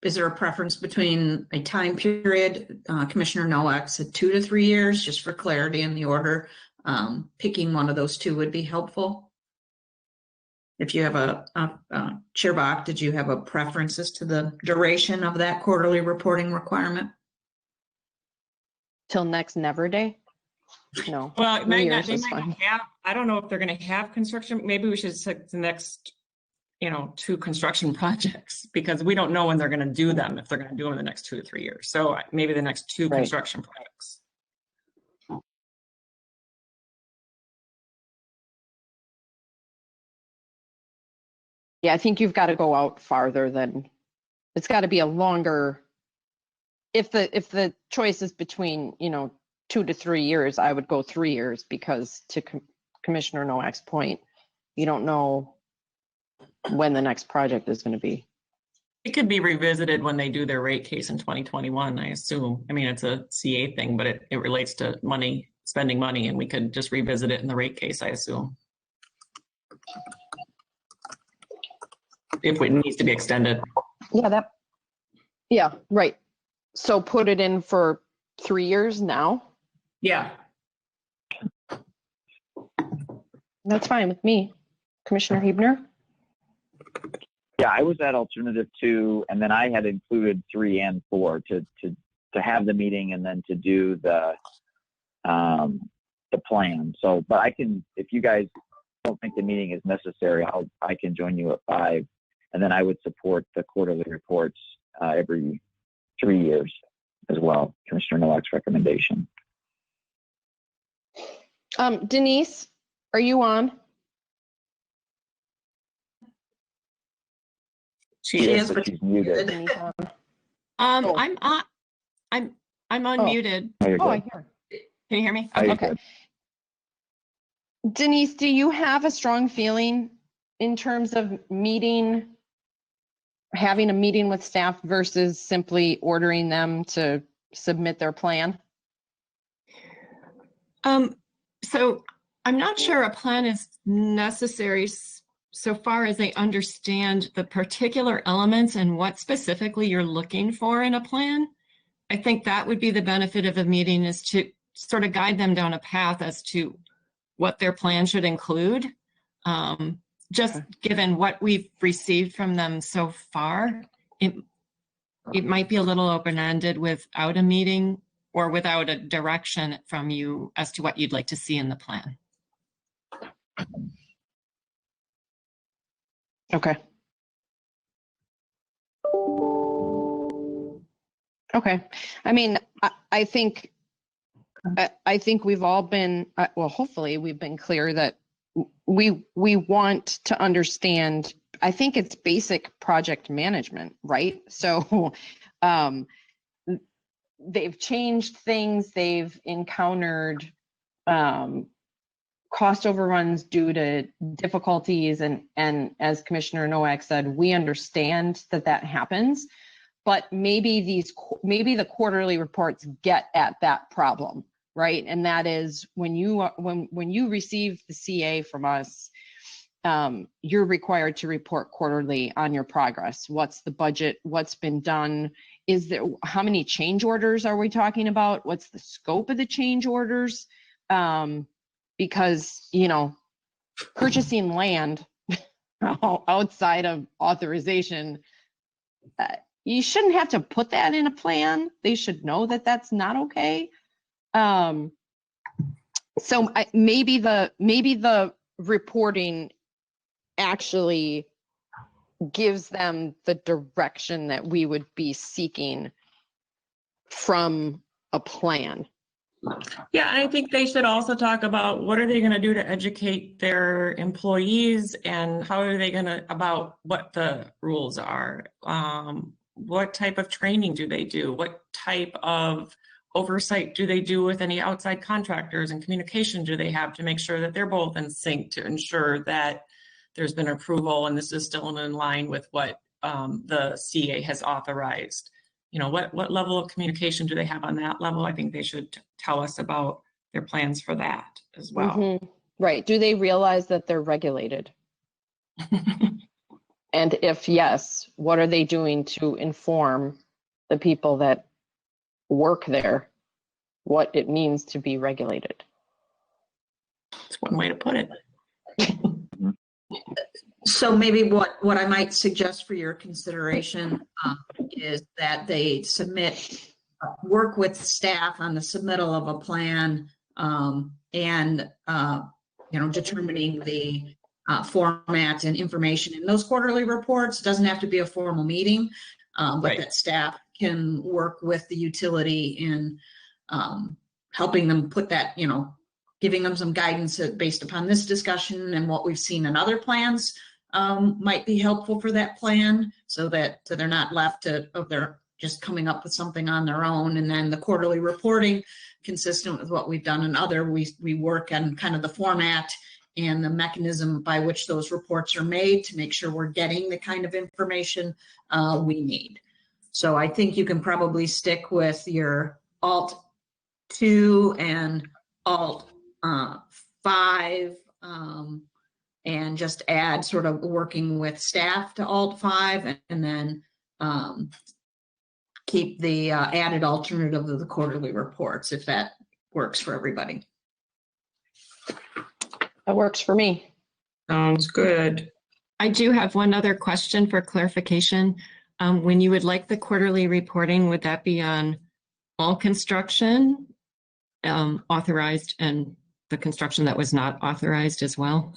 is there a preference between a time period, Commissioner Nowak said 2 to 3 years, just for clarity in the order. Picking one of those two would be helpful. If you have Chair Bach, did you have a preference as to the duration of that quarterly reporting requirement? Till next Never Day? No. Well, it 3 might not, years they is might fine. not have, I don't know if they're gonna have construction. Maybe we should set the next, 2 construction projects, because we don't know when they're gonna do them, if they're gonna do them in the next 2 to 3 years. So maybe the next 2 Right. construction projects. Yeah, I think you've got to go out farther than, it's got to be a longer, if the choice is between, 2 to 3 years, I would go 3 years, because to Commissioner Nowak's point, you don't know when the next project is going to be. It could be revisited when they do their rate case in 2021, I assume. I mean, it's a CA thing, but it relates to money, spending money, and we could just revisit it in the rate case, I assume. If it needs to be extended. Yeah, right. So put it in for 3 years now. Yeah. That's fine with me. Commissioner Hebner? Yeah, I was at alternative 2, and then I had included 3 and 4 to have the meeting and then to do the plan. So, but I can, if you guys don't think the meeting is necessary, I can join you at 5, and then I would support the quarterly reports every 3 years as well. Commissioner Nowak's recommendation. Denise, are you on? She is, but but she's muted. Denise on? I'm Oh. on. I'm unmuted. Oh, you're Oh, I good. hear. Can you hear me? Oh, you're Okay. good. Denise, do you have a strong feeling in terms of having a meeting with staff versus simply ordering them to submit their plan? So I'm not sure a plan is necessary so far as they understand the particular elements and what specifically you're looking for in a plan. I think that would be the benefit of a meeting, is to sort of guide them down a path as to what their plan should include. Just given what we've received from them so far, it might be a little open-ended without a meeting or without a direction from you as to what you'd like to see in the plan. Okay. Okay. I mean, I think we've all been, well, hopefully we've been clear that we want to understand. I think it's basic project management, right? So they've changed things, they've encountered cost overruns due to difficulties, and as Commissioner Nowak said, we understand that happens, but maybe the quarterly reports get at that problem, right? And that is when you receive the CA from us, you're required to report quarterly on your progress. What's the budget? What's been done? How many change orders are we talking about? What's the scope of the change orders? Because, purchasing land outside of authorization, you shouldn't have to put that in a plan. They should know that that's not okay. So maybe the reporting actually gives them the direction that we would be seeking from a plan. Yeah, I think they should also talk about what are they going to do to educate their employees and how are they going to, about what the rules are. What type of training do they do? What type of oversight do they do with any outside contractors, and communication do they have to make sure that they're both in sync to ensure that there's been approval and this is still in line with what the CA has authorized? You know, what level of communication do they have on that level? I think they should tell us about their plans for that as well. Mhm. Right. Do they realize that they're regulated? And if yes, what are they doing to inform the people that work there what it means to be regulated? That's one way to put it. So maybe what I might suggest for your consideration is that they work with staff on the submittal of a plan and determining the format and information in those quarterly reports. It doesn't have to be a formal meeting, but Right. that staff can work with the utility in helping them put that, giving them some guidance based upon this discussion and what we've seen in other plans might be helpful for that plan, so they're not left they're just coming up with something on their own. And then the quarterly reporting, consistent with what we've done in other, we work on kind of the format and the mechanism by which those reports are made to make sure we're getting the kind of information we need. So I think you can probably stick with your Alt 2 and Alt 5 and just add sort of working with staff to Alt 5 and then keep the added alternative of the quarterly reports, if that works for everybody. That works for me. Sounds good. I do have one other question for clarification. When you would like the quarterly reporting, would that be on all construction authorized and the construction that was not authorized as well?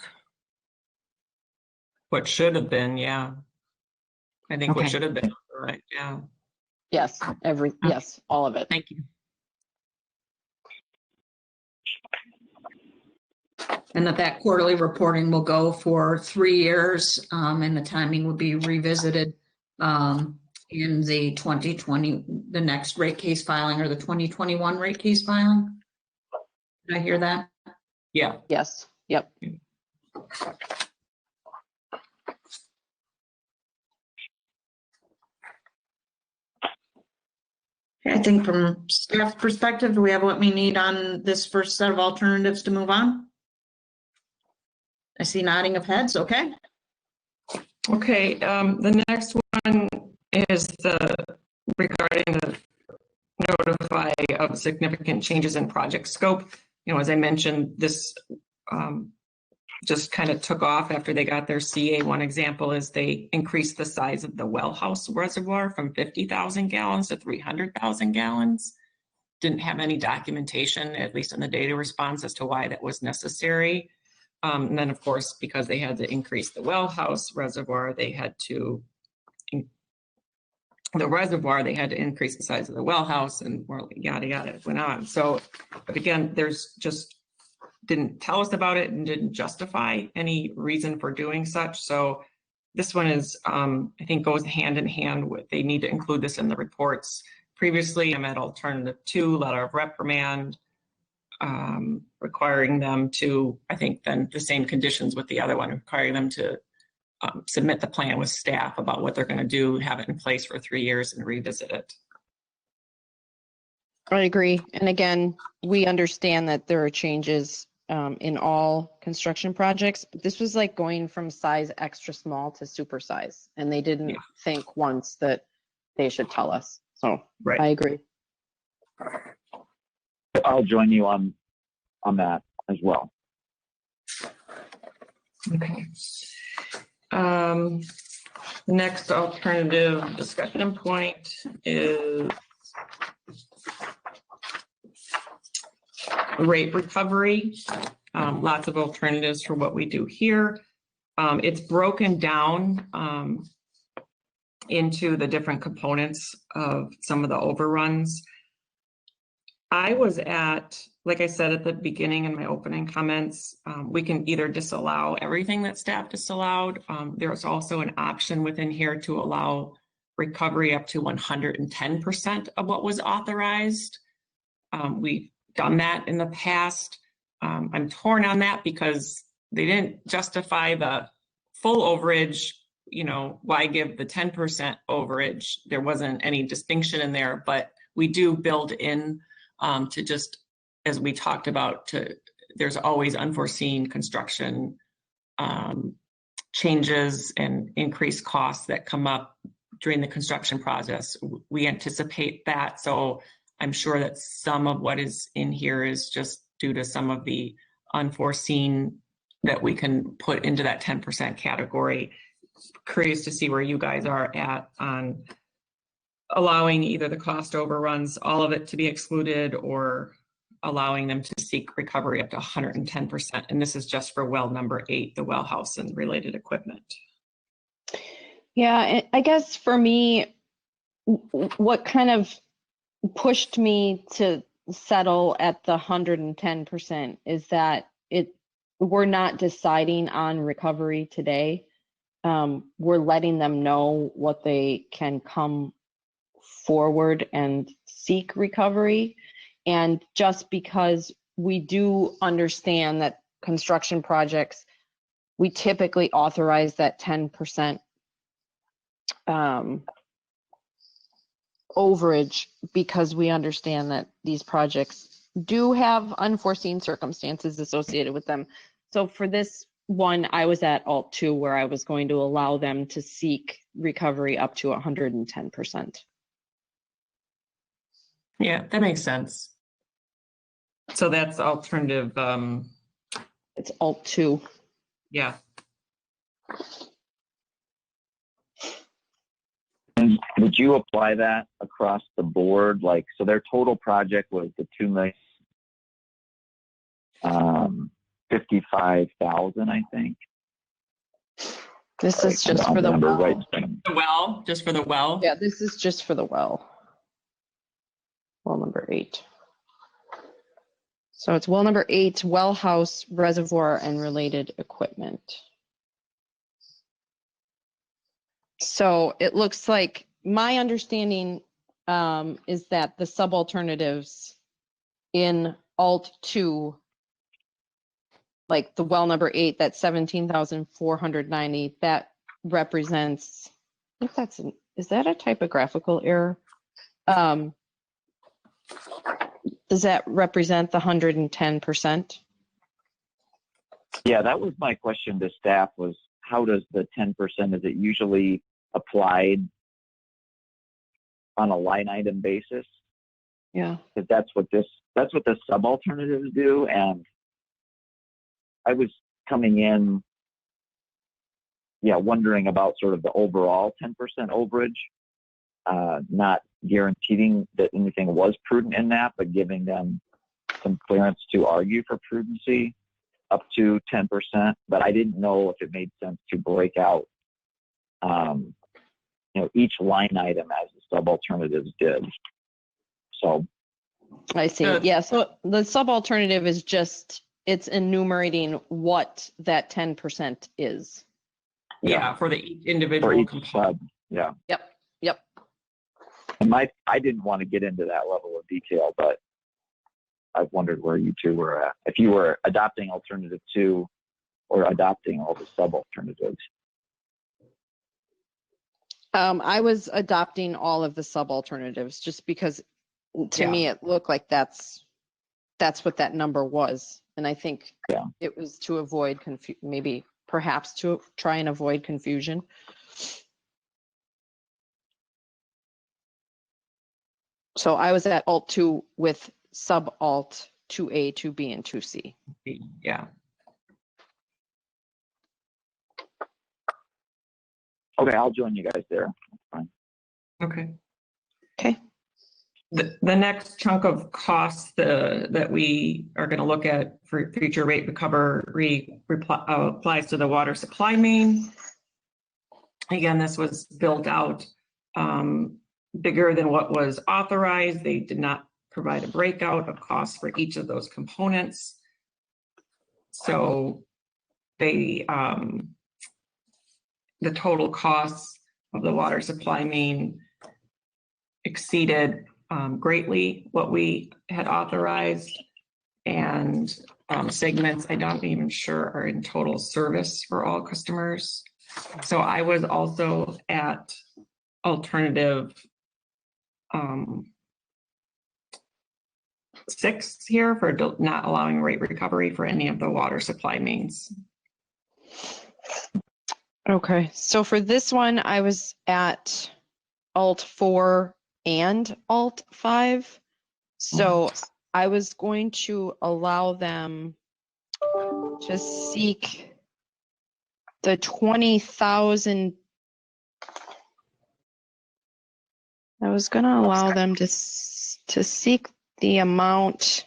What should have been, yeah. I think what Okay. should have been, right, yeah. Yes, yes, all of it. Thank you. And that quarterly reporting will go for 3 years, and the timing will be revisited in the 2020, the next rate case filing, or the 2021 rate case filing. Did I hear that? Yeah. Yes, yep. I think from staff perspective, do we have what we need on this first set of alternatives to move on? I see nodding of heads. Okay. Okay, the next one is regarding the notify of significant changes in project scope. You know, as I mentioned, this just kind of took off after they got their CA. One example is they increased the size of the well house reservoir from 50,000 gallons to 300,000 gallons. Didn't have any documentation, at least in the data response, as to why that was necessary. And then, of course, because they had to increase the well house reservoir, they had to increase the size of the well house, and yada yada went on. So, but again, there's just didn't tell us about it and didn't justify any reason for doing such. So this one is, I think, goes hand in hand with, they need to include this in the reports. Previously, I'm at alternative 2, letter of reprimand, requiring them to, I think then the same conditions with the other one, requiring them to submit the plan with staff about what they're going to do, have it in place for 3 years and revisit it. I agree. And again, we understand that there are changes in all construction projects, but this was like going from size extra small to super size. And they didn't think once that they should tell us. So Right. I agree. I'll join you on that as well. Okay. The next alternative discussion point is rate recovery. Lots of alternatives for what we do here. It's broken down into the different components of some of the overruns. I was at, like I said at the beginning in my opening comments, we can either disallow everything that staff disallowed. There's also an option within here to allow recovery up to 110% of what was authorized. We've done that in the past. I'm torn on that because they didn't justify the full overage. You know, why give the 10% overage? There wasn't any distinction in there, but we do build in to just, as we talked about, there's always unforeseen construction changes and increased costs that come up during the construction process. We anticipate that. So I'm sure that some of what is in here is just due to some of the unforeseen that we can put into that 10% category. Curious to see where you guys are at on allowing either the cost overruns, all of it to be excluded, or allowing them to seek recovery up to 110%. And this is just for well number 8, the well house and related equipment. Yeah, I guess for me, what kind of pushed me to settle at the 110% is that we're not deciding on recovery today. We're letting them know what they can come forward and seek recovery. And just because we do understand that construction projects, we typically authorize that 10% overage, because we understand that these projects do have unforeseen circumstances associated with them. So for this one, I was at Alt 2, where I was going to allow them to seek recovery up to 110%. Yeah, that makes sense. So that's alternative. It's Alt 2. Yeah. And would you apply that across the board? Like, so their total project was the $2,055,000, I think. This is just for the well. well. Right. The well, just for the well? Yeah, this is just for the well. Well number 8. So it's well number 8, well house, reservoir, and related equipment. So it looks like my understanding is that the sub-alternatives in Alt 2, like the well number 8, that 17,490, that represents, I think that's is that a typographical error? Does that represent the 110%? Yeah, that was my question to staff, was how does the 10%, is it usually applied on a line item basis? Yeah. Because that's what the sub-alternatives do. And I was coming in, wondering about sort of the overall 10% overage, not guaranteeing that anything was prudent in that, but giving them some clearance to argue for prudency up to 10%. But I didn't know if it made sense to break out, each line item as the sub-alternatives did. So I see. Yeah. So the sub-alternative is just, it's enumerating what that 10% is. Yeah, for the individual for each component. sub, yeah. Yep. And I didn't want to get into that level of detail, but I've wondered where you two were at. If you were adopting alternative 2 or adopting all the sub-alternatives. I was adopting all of the sub-alternatives just because to me it looked like that's what that number was. And I think it was to avoid perhaps to try and avoid confusion. So I was at Alt 2 with sub-alt 2A, 2B, and 2C. Yeah. Okay, I'll join you guys there. That's fine. Okay. Okay. The next chunk of costs that we are going to look at for future rate recovery applies to the water supply main. Again, this was built out bigger than what was authorized. They did not provide a breakout of costs for each of those components. So they, the total costs of the water supply main exceeded greatly what we had authorized, and segments I'm not even sure are in total service for all customers. So I was also at alternative 6 here for not allowing rate recovery for any of the water supply mains. Okay, so for this one, I was at Alt 4 and Alt 5. So I was going to allow them to seek the 20,000. I was going to allow them to seek the amount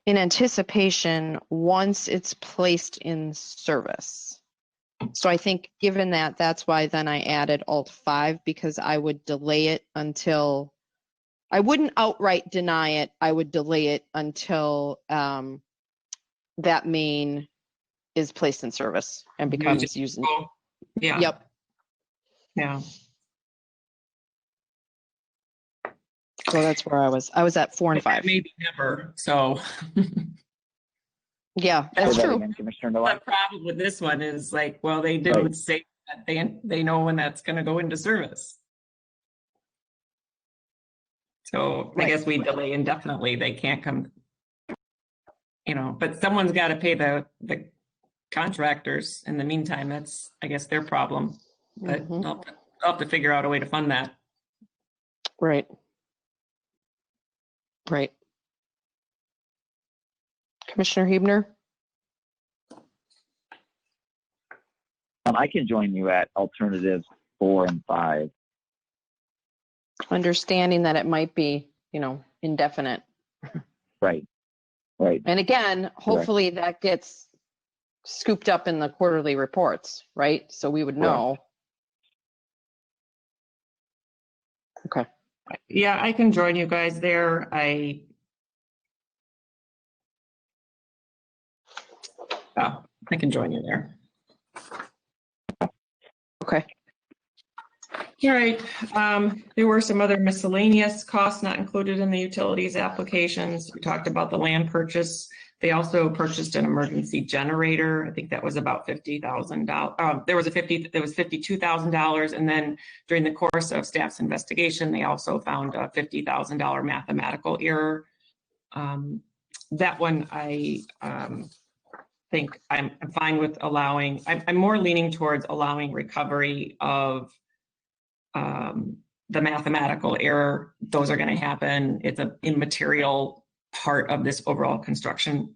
in anticipation once it's placed in service. So I think given that, that's why then I added Alt 5, because I would delay it until, I wouldn't outright deny it. I would delay it until that main is placed in service and becomes used. Yeah. Yep. Yeah. So that's where I was. I was at 4 and 5. Maybe never. So. Yeah, that's Say that true. again, Commissioner Nowak. The problem with this one is like, well, they do say that they know when that's going to go into service. So I guess we delay indefinitely. They can't come, but someone's got to pay the contractors in the meantime. That's, I guess, their problem. But I'll have to figure out a way to fund that. Right. Right. Commissioner Huebner? I can join you at alternatives 4 and 5. Understanding that it might be, indefinite. Right. Right. And again, hopefully that gets scooped up in the quarterly reports, right? So we would know. Okay. Yeah, I can join you guys there. I can join you there. Okay. All right. There were some other miscellaneous costs not included in the utilities applications. We talked about the land purchase. They also purchased an emergency generator. I think that was about $50,000. There was $52,000, and then during the course of staff's investigation, they also found a $50,000 mathematical error. That one I think I'm fine with allowing. I'm more leaning towards allowing recovery of the mathematical error. Those are going to happen. It's an immaterial part of this overall construction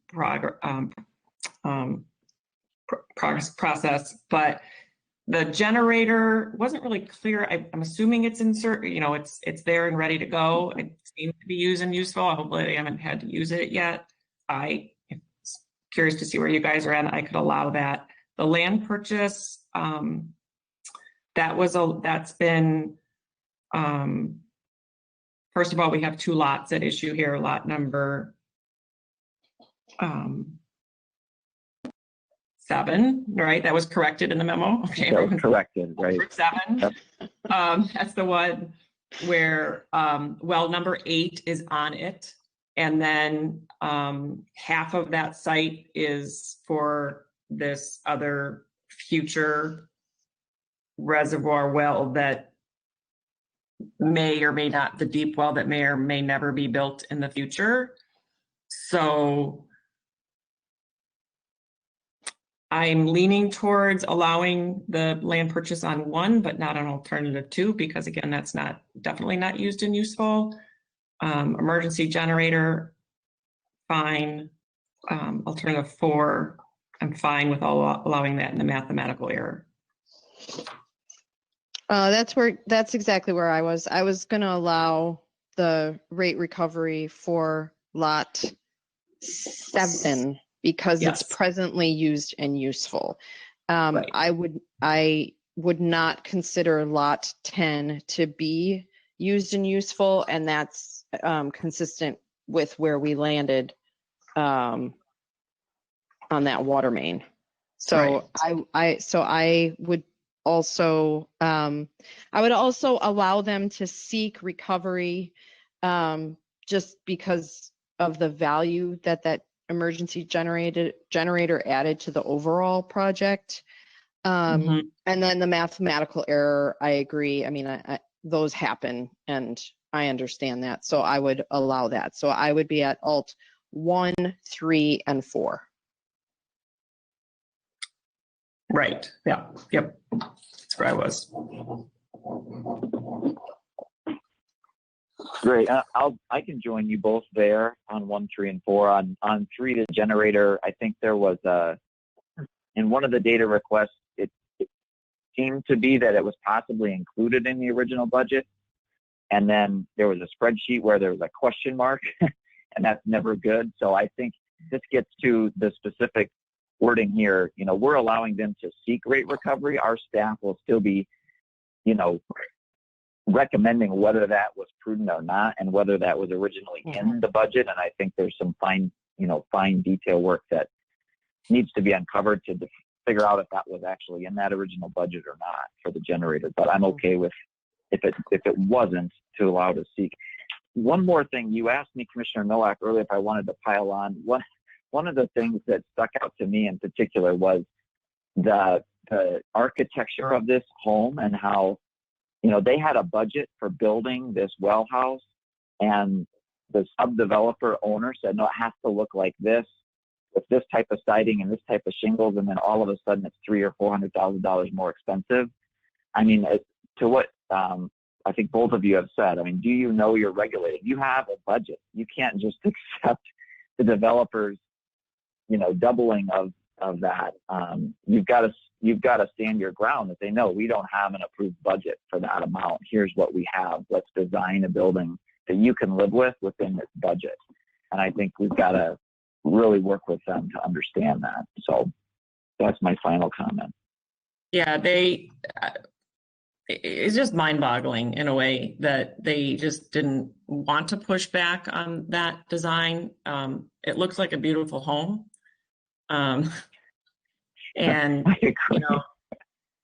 process. But the generator wasn't really clear. I'm assuming it's it's there and ready to go. It seems to be used and useful. Hopefully, I haven't had to use it yet. I'm curious to see where you guys are at. I could allow that. The land purchase, that's been, first of all, we have 2 lots at issue here. Lot number 7, right? That was corrected in the memo. Okay, That was corrected, right? 7. Yep. That's the one where well number 8 is on it, and then half of that site is for this other future reservoir well that may or may not, the deep well that may or may never be built in the future. So I'm leaning towards allowing the land purchase on 1, but not on alternative 2, because again, that's definitely not used and useful. Emergency generator, fine. Alternative 4, I'm fine with allowing that in the mathematical error. That's exactly where I was. I was going to allow the rate recovery for lot 7 because Yes. it's presently used and useful. Right. I would not consider lot 10 to be used and useful, and that's consistent with where we landed on that water main. So I would also allow them to seek recovery just because of the value that that emergency generator added to the overall project. Mhm. And then the mathematical error, I agree. I mean, those happen and I understand that. So I would allow that. So I would be at alt 1, 3, and 4. Right. Yeah. Yep. That's where I was. Great. I can join you both there on 1, 3, and 4. On 3, the generator, I think there was in one of the data requests, it seemed to be that it was possibly included in the original budget. And then there was a spreadsheet where there was a question mark, and that's never good. So I think this gets to the specific wording here. You know, we're allowing them to seek rate recovery. Our staff will still be, you know, recommending whether that was prudent or not and whether that was originally in the budget. And I think there's some fine detail work that needs to be uncovered to figure out if that was actually in that original budget or not for the generator. But I'm okay with if it wasn't, to allow to seek. One more thing, you asked me, Commissioner Nowak, earlier if I wanted to pile on. One of the things that stuck out to me in particular was the architecture of this home and how, you know, they had a budget for building this well house, and the sub-developer owner said, no, it has to look like this with this type of siding and this type of shingles, and then all of a sudden it's $300,000 or $400,000 more expensive. I mean, to what I think both of you have said, I mean, do you know you're regulated? You have a budget. You can't just accept the developers, you know, doubling of that. You've got to stand your ground and say, no, we don't have an approved budget for that amount. Here's what we have. Let's design a building that you can live with within this budget. And I think we've got to really work with them to understand that. So that's my final comment. Yeah, it's just mind-boggling in a way that they just didn't want to push back on that design. It looks like a beautiful home. And, you know,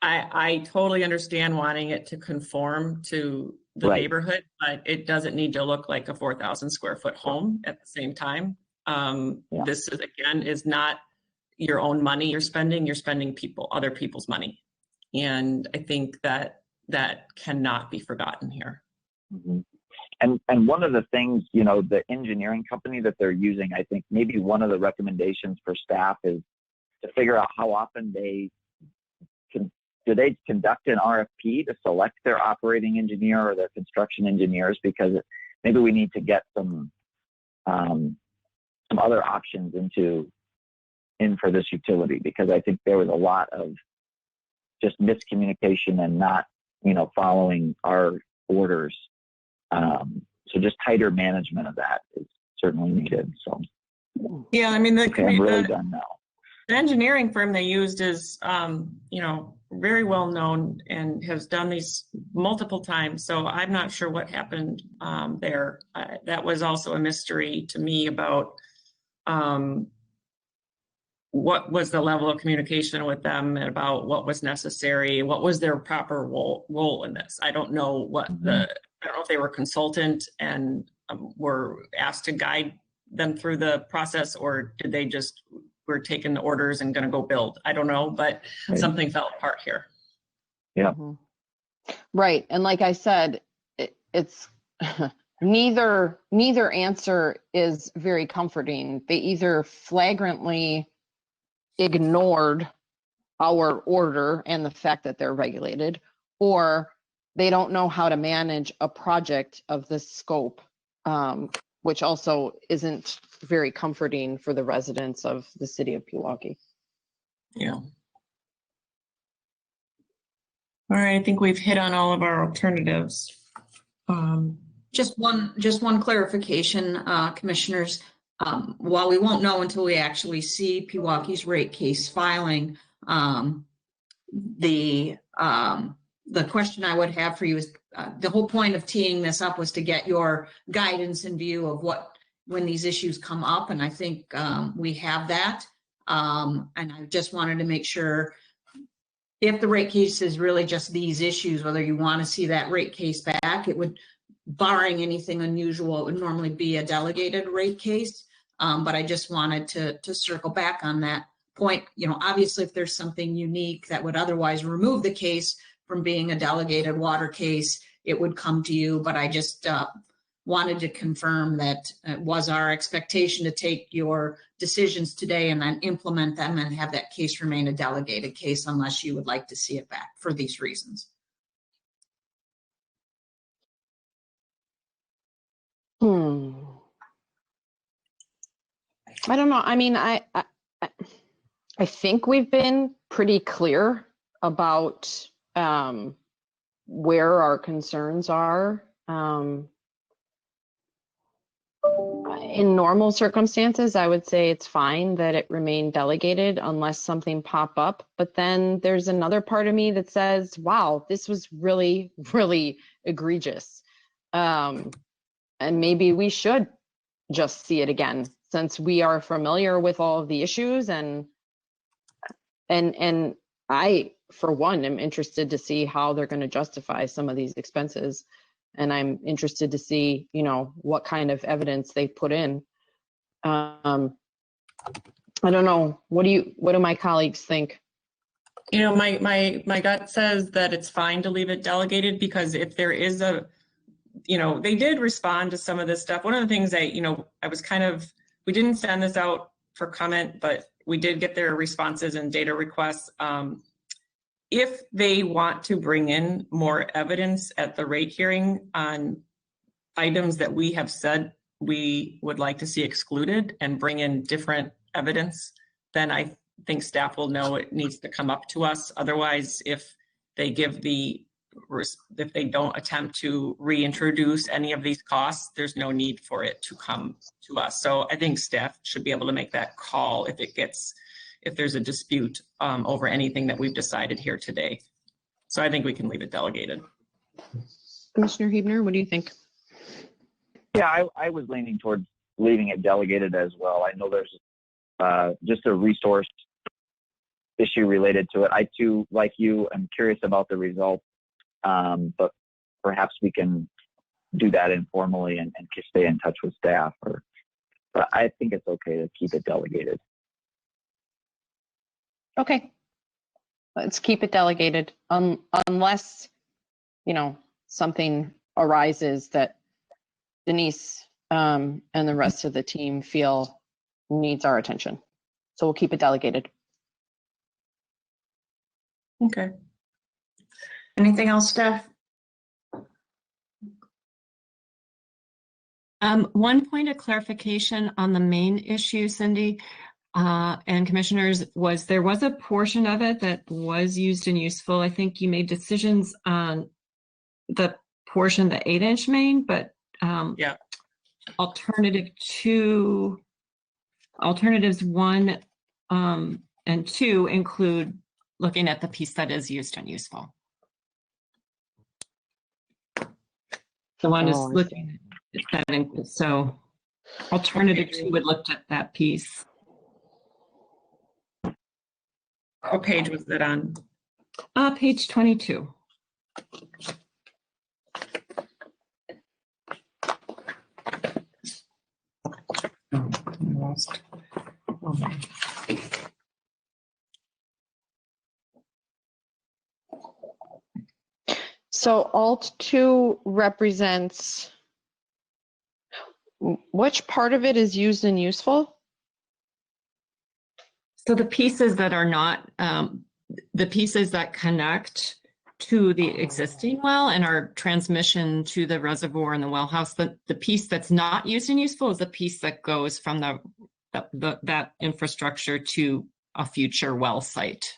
I totally understand wanting it to conform to the Right. neighborhood, but it doesn't need to look like a 4,000 square foot home at the same time. This is, again, is not your own money you're spending other people's money. And I think that cannot be forgotten here. Mm-hmm. And one of the things, you know, the engineering company that they're using, I think maybe one of the recommendations for staff is to figure out how often do they conduct an RFP to select their operating engineer or their construction engineers, because maybe we need to get some other options in for this utility, because I think there was a lot of just miscommunication and not, you know, following our orders. So just tighter management of that is certainly needed. So yeah, I mean, I'm really done now. The engineering firm they used is, you know, very well known and has done these multiple times. So I'm not sure what happened there. That was also a mystery to me about what was the level of communication with them and about what was necessary, what was their proper role in this. I don't know what I don't know if they were a consultant and were asked to guide them through the process, or did they just were taking the orders and going to go build? I don't know, but something fell apart here. Yeah. Right. And like I said, it's neither answer is very comforting. They either flagrantly ignored our order and the fact that they're regulated, or they don't know how to manage a project of this scope, which also isn't very comforting for the residents of the city of Pewaukee. Yeah. All right, I think we've hit on all of our alternatives. Just one clarification, commissioners. While we won't know until we actually see Pewaukee's rate case filing, the question I would have for you is, the whole point of teeing this up was to get your guidance in view of when these issues come up, and I think we have that. And I just wanted to make sure, if the rate case is really just these issues, whether you want to see that rate case back, it would, barring anything unusual, it would normally be a delegated rate case. But I just wanted to circle back on that point. Obviously, if there's something unique that would otherwise remove the case from being a delegated water case, it would come to you. But I just wanted to confirm that it was our expectation to take your decisions today and then implement them and have that case remain a delegated case, unless you would like to see it back for these reasons. I don't know. I mean, I think we've been pretty clear about where our concerns are. In normal circumstances, I would say it's fine that it remain delegated unless something pop up. But then there's another part of me that says, wow, this was really, really egregious. And maybe we should just see it again, since we are familiar with all of the issues. And I, for one, am interested to see how they're going to justify some of these expenses. And I'm interested to see, what kind of evidence they put in. I don't know. What do my colleagues think? My gut says that it's fine to leave it delegated, because if there is they did respond to some of this stuff. One of the things we didn't send this out for comment, but we did get their responses and data requests. If they want to bring in more evidence at the rate hearing on items that we have said we would like to see excluded, and bring in different evidence, then I think staff will know it needs to come up to us. Otherwise, if they don't attempt to reintroduce any of these costs, there's no need for it to come to us. So I think staff should be able to make that call if there's a dispute over anything that we've decided here today. So I think we can leave it delegated. Commissioner Huebner, what do you think? Yeah, I was leaning towards leaving it delegated as well. I know there's just a resource issue related to it. I too, like you, am curious about the results, but perhaps we can do that informally and stay in touch with staff. But I think it's okay to keep it delegated. Okay, let's keep it delegated unless, something arises that Denise and the rest of the team feel needs our attention. So we'll keep it delegated. Okay. Anything else, Steph? One point of clarification on the main issue, Cindy, and commissioners, there was a portion of it that was used and useful. I think you made decisions on the portion, the 8-inch main, but Yeah. Alternatives 1 and 2 include looking at the piece that is used and useful. The one is looking at that, so alternative 2 would look at that piece. What page was that on? Page 22. So Alt 2 represents, which part of it is used and useful? So the pieces that are not, the pieces that connect to the existing well and our transmission to the reservoir and the well house, the piece that's not used and useful is the piece that goes from that infrastructure to a future well site.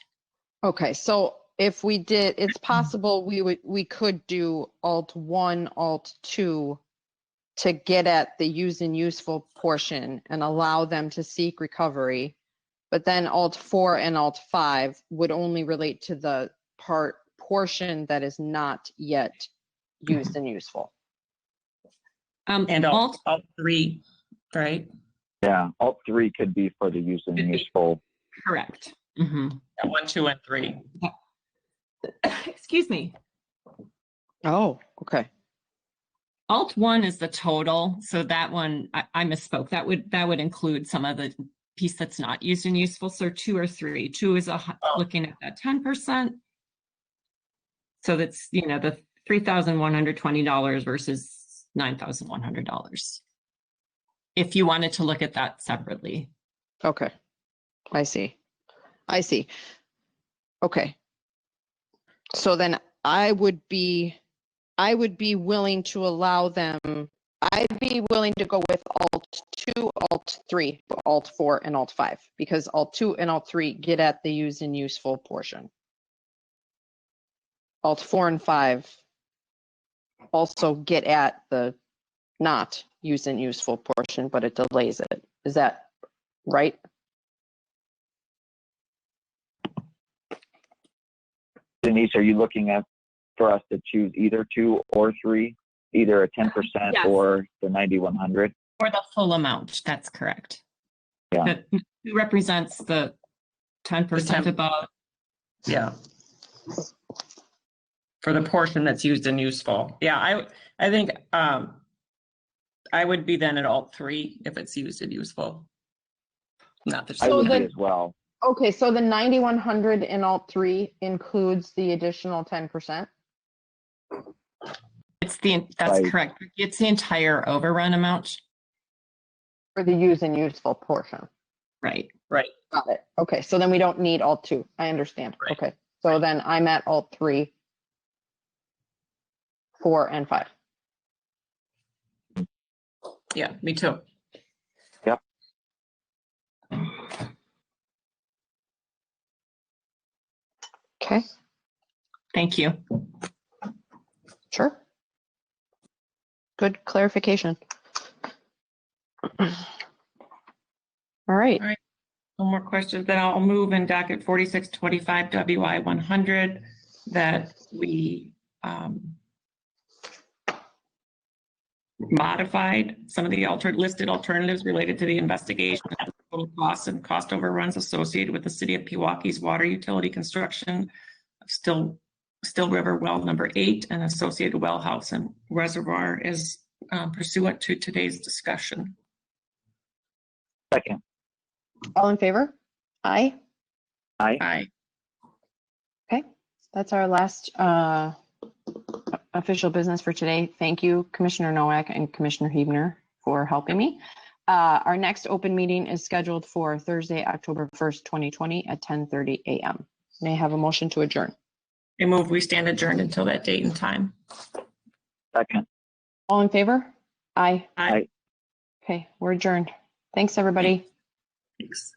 Okay, so if we did, it's possible we could do Alt 1, Alt 2 to get at the used and useful portion and allow them to seek recovery. But then Alt 4 and Alt 5 would only relate to the portion that is not yet used and useful. And all three, right? Yeah, Alt 3 could be for the use and useful. Correct. Mhm. 1, 2, and 3. Excuse me. Oh, okay. Alt 1 is the total, so that one, I misspoke. That would include some of the piece that's not used and useful. So 2 or 3. 2 is looking at that 10%. So that's, the $3,120 versus $9,100. If you wanted to look at that separately. Okay. I see. Okay. So then I would be willing to allow them, I'd be willing to go with Alt 2, Alt 3, Alt 4, and Alt 5, because Alt 2 and Alt 3 get at the used and useful portion. Alt 4 and 5 also get at the not used and useful portion, but it delays it. Is that right? Denise, are you looking for us to choose either 2 or 3, either a 10% Yes. or the 9,100? Or the full amount, that's correct. Yeah. That represents the 10% above. Yeah. For the portion that's used and useful. Yeah, I think I would be then at Alt 3 if it's used and useful. Not the I would then- be as well. Okay, so the 9,100 in Alt 3 includes the additional 10%? That's Right. correct. It's the entire overrun amount. For the used and useful portion. Right. Got it. Okay, so then we don't need Alt 2. I understand. Right. Okay, so then I'm at Alt 3, 4, and 5. Yeah, me too. Yep. Okay, Thank you. sure. Good clarification. All right. No more questions. Then I'll move in docket 4625 WI 100 that we modified some of the listed alternatives related to the investigation of total costs and cost overruns associated with the city of Pewaukee's water utility construction of Still River Well number 8 and associated well house and reservoir is pursuant to today's discussion. Second. All in favor? Aye. Aye. Aye. Okay, that's our last official business for today. Thank you, Commissioner Nowak and Commissioner Hebner, for helping me. Our next open meeting is scheduled for Thursday, October 1st, 2020 at 10:30 a.m. May I have a motion to adjourn? I move we stand adjourned until that date and time. Second. All in favor? Aye. Aye. Okay, we're adjourned. Thanks, everybody. Thanks.